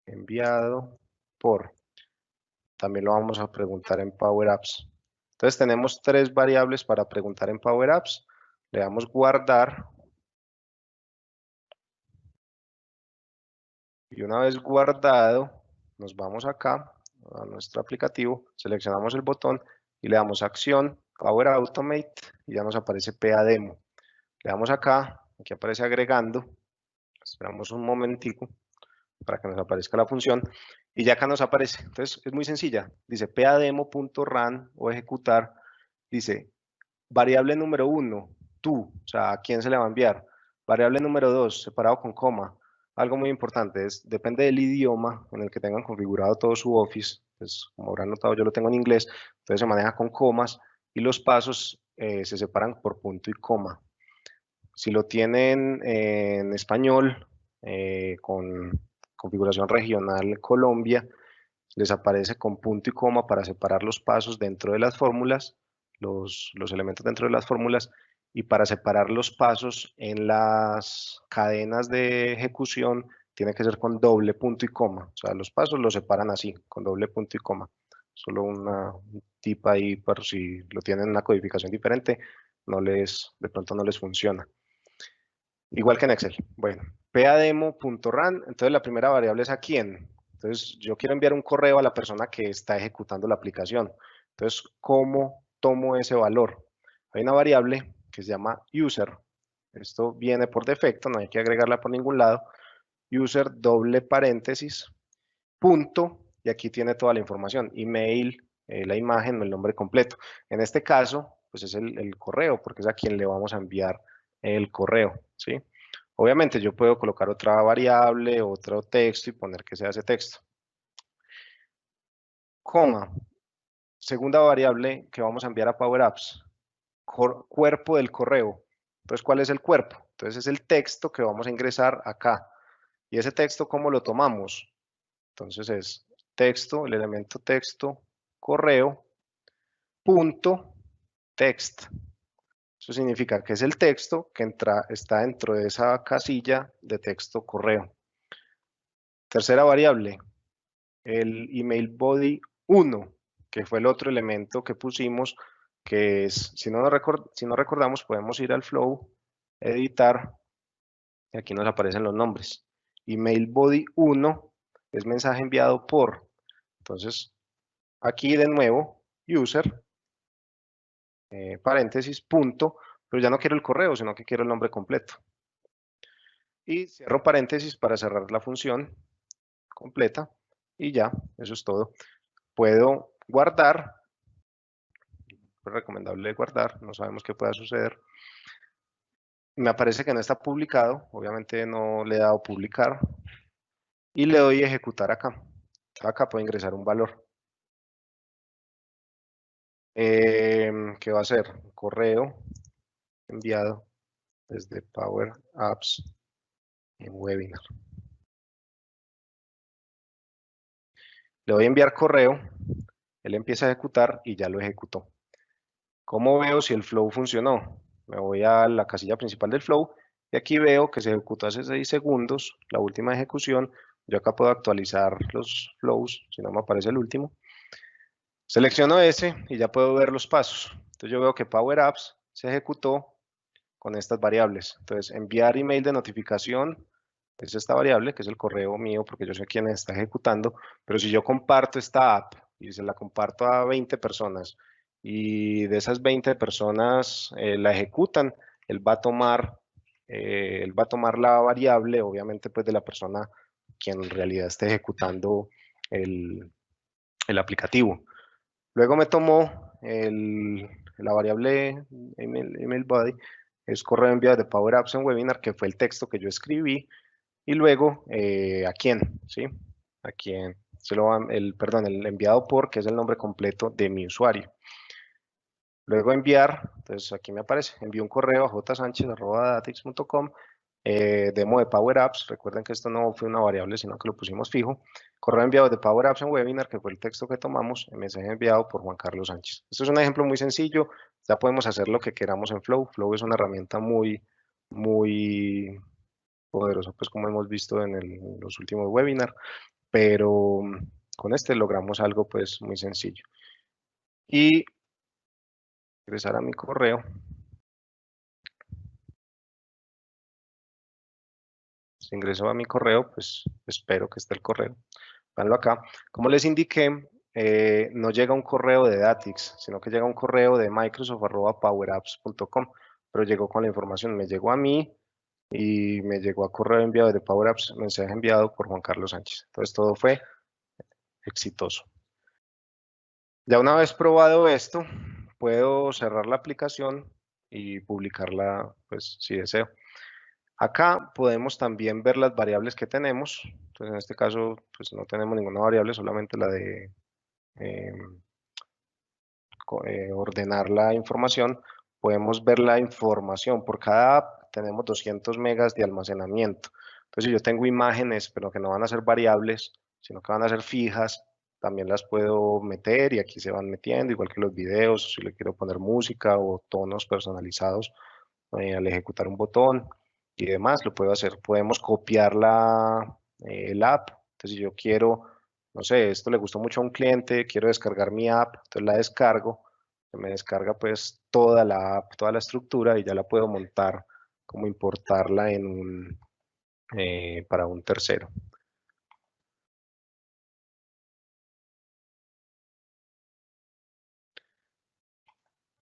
enviado por. También lo vamos a preguntar en Power Apps. Entonces tenemos 3 variables para preguntar en Power Apps. Le damos guardar. Y una vez guardado, nos vamos acá a nuestro aplicativo, seleccionamos el botón y le damos acción, Power Automate, y ya nos aparece PA Demo. Le damos acá, aquí aparece agregando, esperamos un momentico para que nos aparezca la función, y ya acá nos aparece. Entonces es muy sencilla, dice pademo.run o ejecutar, dice variable número 1, tú, o sea, ¿a quién se le va a enviar? Variable número 2, separado con coma. Algo muy importante es, depende del idioma en el que tengan configurado todo su Office, pues como habrán notado yo lo tengo en inglés, entonces se maneja con comas y los pasos se separan por punto y coma. Si lo tienen en español, con configuración regional Colombia, les aparece con punto y coma para separar los pasos dentro de las fórmulas, los elementos dentro de las fórmulas, y para separar los pasos en las cadenas de ejecución tiene que ser con doble punto y coma. O sea, los pasos los separan así, con doble punto y coma. Solo un tip ahí por si lo tienen en una codificación diferente, de pronto no les funciona. Igual que en Excel. Bueno, pademo.run, entonces la primera variable es a quién. Entonces yo quiero enviar un correo a la persona que está ejecutando la aplicación. Entonces, ¿cómo tomo ese valor? Hay una variable que se llama user. Esto viene por defecto, no hay que agregarla por ningún lado. User doble paréntesis, punto, y aquí tiene toda la información, email, la imagen, el nombre completo. En este caso, pues es el correo, porque es a quien le vamos a enviar el correo, ¿sí? Obviamente yo puedo colocar otra variable, otro texto y poner que sea ese texto. Coma, segunda variable que vamos a enviar a Power Apps, cuerpo del correo. Entonces, ¿cuál es el cuerpo? Entonces es el texto que vamos a ingresar acá. ¿Y ese texto cómo lo tomamos? Entonces es texto, el elemento texto, correo, punto, text. Eso significa que es el texto que está dentro de esa casilla de texto correo. Tercera variable, el email body 1, que fue el otro elemento que pusimos, que es, si no recordamos, podemos ir al flow, editar, y aquí nos aparecen los nombres. Email body 1 es mensaje enviado por. Entonces, aquí de nuevo, user, paréntesis, punto, pero ya no quiero el correo, sino que quiero el nombre completo. Y cierro paréntesis para cerrar la función completa y ya, eso es todo. Puedo guardar, es recomendable guardar, no sabemos qué pueda suceder. Me aparece que no está publicado, obviamente no le he dado publicar y le doy ejecutar acá. Acá puedo ingresar un valor. ¿Qué va a ser? Correo enviado desde Power Apps en webinar. Le doy a enviar correo, él empieza a ejecutar y ya lo ejecutó. ¿Cómo veo si el flow funcionó? Me voy a la casilla principal del flow y aquí veo que se ejecutó hace 6 segundos, la última ejecución. Yo acá puedo actualizar los flows, si no me aparece el último. Selecciono ese y ya puedo ver los pasos. Entonces yo veo que Power Apps se ejecutó con estas variables. Entonces enviar email de notificación es esta variable, que es el correo mío, porque yo sé quién está ejecutando, pero si yo comparto esta app y se la comparto a 20 personas y de esas 20 personas la ejecutan, él va a tomar la variable, obviamente, pues de la persona quien en realidad esté ejecutando el aplicativo. Luego me tomó la variable email body, es correo enviado de Power Apps en Webinar, que fue el texto que yo escribí, y luego a quién, ¿sí? A quién se lo va, perdón, el enviado por, que es el nombre completo de mi usuario. Luego enviar, entonces aquí me aparece, envío un correo a jsanchez@datix.com, demo de Power Apps, recuerden que esto no fue una variable, sino que lo pusimos fijo, correo enviado de Power Apps en Webinar, que fue el texto que tomamos, el mensaje enviado por Juan Carlos Sánchez. Esto es un ejemplo muy sencillo, ya podemos hacer lo que queramos en Flow. Flow es una herramienta muy poderosa, pues como hemos visto en los últimos webinars, pero con este logramos algo pues muy sencillo. Y ingresar a mi correo. Si ingreso a mi correo, pues espero que esté el correo. Véanlo acá. Como les indiqué, no llega un correo de Datix, sino que llega un correo de microsoft@powerapps.com, pero llegó con la información, me llegó a mí y me llegó a correo enviado de Power Apps, mensaje enviado por Juan Carlos Sánchez. Entonces todo fue exitoso. Ya una vez probado esto, puedo cerrar la aplicación y publicarla, pues si deseo. Acá podemos también ver las variables que tenemos. Entonces, en este caso, pues no tenemos ninguna variable, solamente la de eh, ordenar la información. Podemos ver la información. Por cada app tenemos 200 megas de almacenamiento. Entonces, si yo tengo imágenes, pero que no van a ser variables, sino que van a ser fijas, también las puedo meter y aquí se van metiendo, igual que los videos, si le quiero poner música o tonos personalizados al ejecutar un botón y demás, lo puedo hacer. Podemos copiar el app. Entonces, si yo quiero, no sé, esto le gustó mucho a un cliente, quiero descargar mi app, entonces la descargo, se me descarga pues toda la app, toda la estructura y ya la puedo montar, como importarla para un tercero.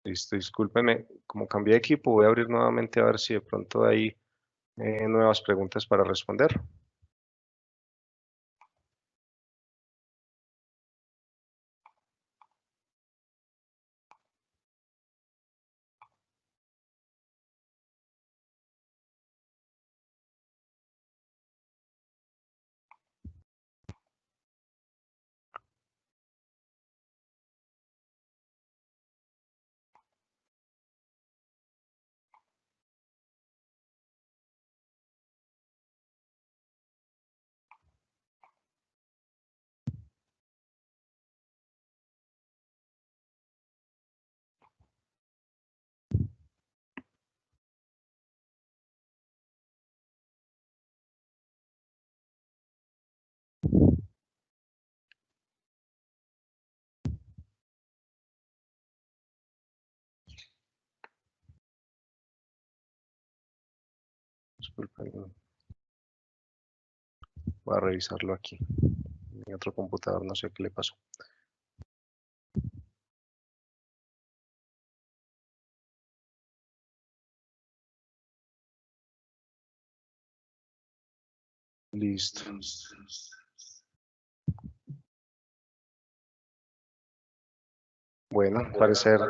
Listo, discúlpeme, como cambié de equipo, voy a abrir nuevamente a ver si de pronto hay nuevas preguntas para responder. Disculpen, voy a revisarlo aquí. Mi otro computador, no sé qué le pasó. Listo. Bueno, al parecer.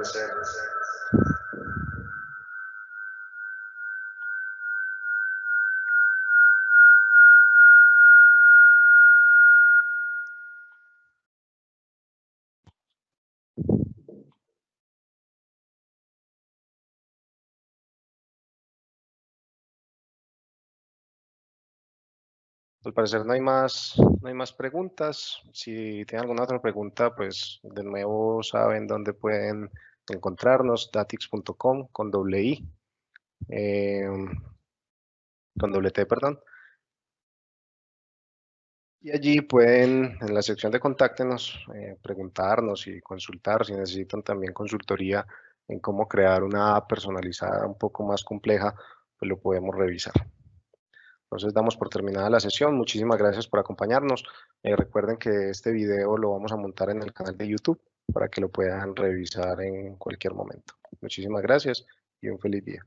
Al parecer no hay más preguntas. Si tienen alguna otra pregunta, pues de nuevo saben dónde pueden encontrarnos, datix.com con doble I, eh, con doble T, perdón. Y allí pueden, en la sección de contáctenos, preguntarnos y consultar si necesitan también consultoría en cómo crear una app personalizada un poco más compleja, pues lo podemos revisar. Entonces damos por terminada la sesión. Muchísimas gracias por acompañarnos. Recuerden que este video lo vamos a montar en el canal de YouTube para que lo puedan revisar en cualquier momento. Muchísimas gracias y un feliz día.